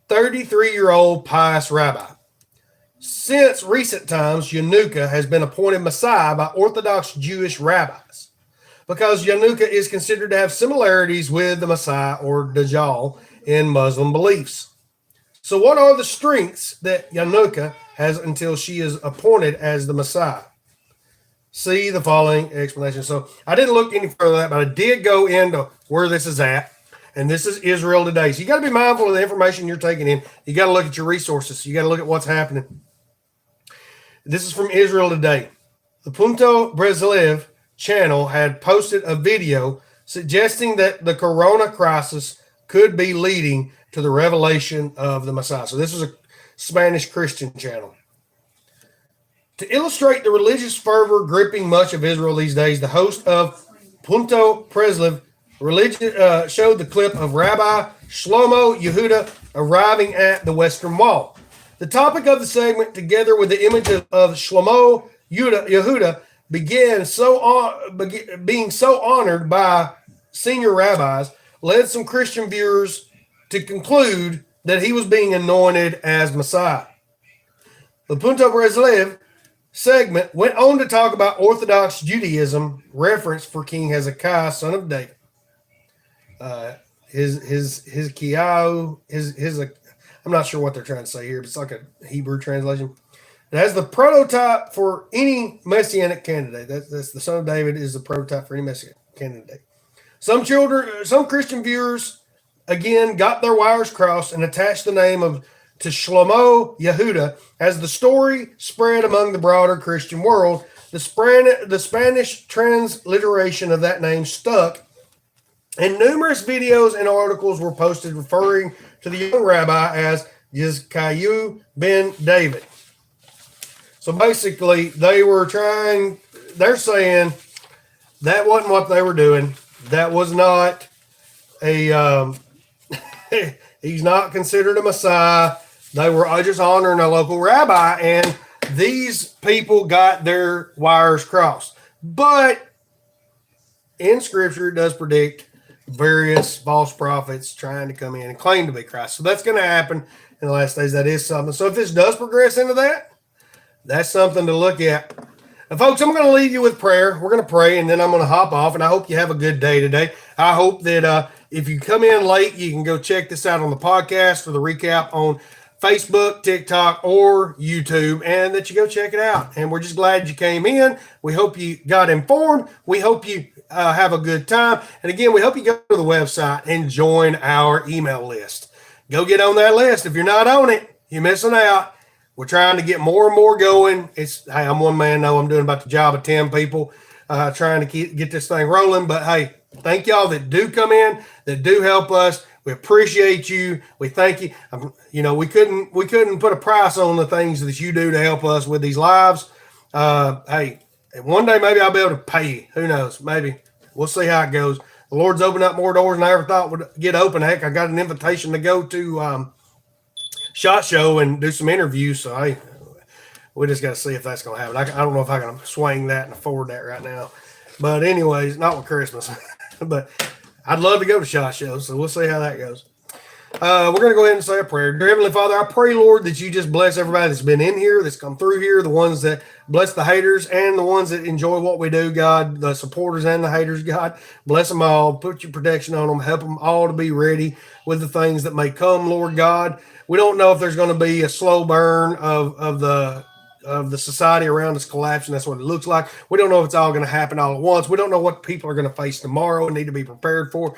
33-year-old pious rabbi. Since recent times, Yanuka has been appointed Messiah by Orthodox Jewish rabbis because Yanuka is considered to have similarities with the Messiah or Dajjal in Muslim beliefs. So what are the strengths that Yanuka has until she is appointed as the Messiah? See the following explanation. So I didn't look any further than that, but I did go into where this is at. And this is Israel Today. So you got to be mindful of the information you're taking in. You got to look at your resources. You got to look at what's happening. This is from Israel Today. The Punto Breslev channel had posted a video suggesting that the corona crisis could be leading to the revelation of the Messiah. So this is a Spanish Christian channel. To illustrate the religious fervor gripping much of Israel these days, the host of Punto Breslev showed the clip of Rabbi Shlomo Yehuda arriving at the Western Wall. The topic of the segment, together with the image of Shlomo Yehuda, being so honored by senior rabbis, led some Christian viewers to conclude that he was being anointed as Messiah. The Punto Breslev segment went on to talk about Orthodox Judaism reference for King Hezekiah, son of David. I'm not sure what they're trying to say here, but it's like a Hebrew translation. It has the prototype for any messianic candidate. That's the son of David is the prototype for any messianic candidate. Some Christian viewers, again, got their wires crossed and attached the name to Shlomo Yehuda. As the story spread among the broader Christian world, the Spanish transliteration of that name stuck, and numerous videos and articles were posted referring to the young rabbi as Yizkayu ben David. So So basically, they're saying that wasn't what they were doing. That was not a, he's not considered a Messiah. They were just honoring a local rabbi, and these people got their wires crossed. But in Scripture, it does predict various false prophets trying to come in and claim to be Christ. So that's going to happen in the last days. That is something. So if this does progress into that, that's something to look at. And folks, I'm going to leave you with prayer. We're going to pray, and then I'm going to hop off, and I hope you have a good day today. I hope that if you come in late, you can go check this out on the podcast or the recap on Facebook, TikTok, or YouTube, and that you go check it out. And we're just glad you came in. We hope you got informed. We hope you have a good time. And again, we hope you go to the website and join our email list. Go get on that list. If you're not on it, you're missing out. We're trying to get more and more going. Hey, I'm one man. No, I'm doing about the job of 10 people, trying to get this thing rolling. But hey, thank y'all that do come in, that do help us. We appreciate you. We thank you. We couldn't put a price on the things that you do to help us with these lives. Hey, one day maybe I'll be able to pay you. Who knows? Maybe we'll see how it goes. The Lord's opened up more doors than I ever thought would get open. Heck, I got an invitation to go to SHOT Show and do some interviews. So hey, we just got to see if that's going to happen. I don't know if I can swing that and afford that right now. But anyways, not with Christmas. But I'd love to go to SHOT Show, so we'll see how that goes. We're going to go ahead and say a prayer. Dear Heavenly Father, I pray, Lord, that you just bless everybody that's been in here, that's come through here, the ones that bless the haters and the ones that enjoy what we do, God, the supporters and the haters, God. Bless them all. Put your protection on them. Help them all to be ready with the things that may come, Lord God. We don't know if there's going to be a slow burn of the society around us collapsing. That's what it looks like. We don't know if it's all going to happen all at once. We don't know what people are going to face tomorrow and need to be prepared for.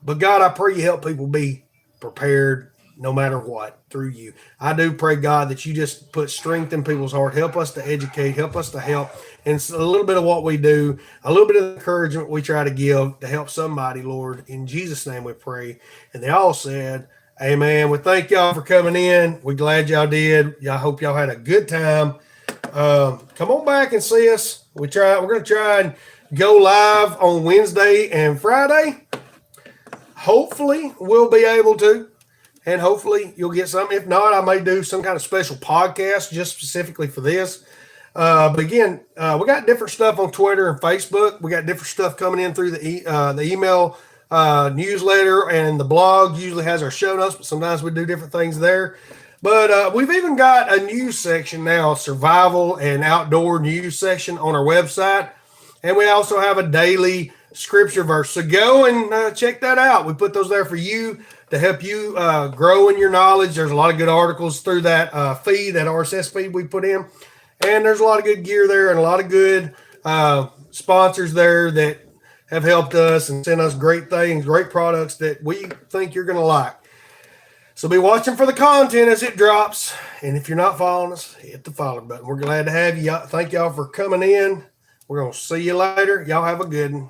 But God, I pray you help people be prepared no matter what through you. I do pray, God, that you just put strength in people's heart. Help us to educate. Help us to help. And it's a little bit of what we do, a little bit of encouragement we try to give to help somebody, Lord. In Jesus' name we pray. And they all said, amen. We thank y'all for coming in. We're glad y'all did. I hope y'all had a good time. Come on back and see us. We're going to try and go live on Wednesday and Friday. Hopefully we'll be able to, and hopefully you'll get something. If not, I may do some kind of special podcast just specifically for this. But again, we got different stuff on Twitter and Facebook. We got different stuff coming in through the email newsletter, and the blog usually has our show notes, but sometimes we do different things there. But we've even got a news section now, survival and outdoor news section on our website. And we also have a daily scripture verse. So go and check that out. We put those there for you to help you grow in your knowledge. There's a lot of good articles through that feed, that RSS feed we put in. And there's a lot of good gear there and a lot of good sponsors there that have helped us and sent us great things, great products that we think you're going to like. So be watching for the content as it drops. And if you're not following us, hit the follow button. We're glad to have you. Thank y'all for coming in. We're going to see you later. Y'all have a good one.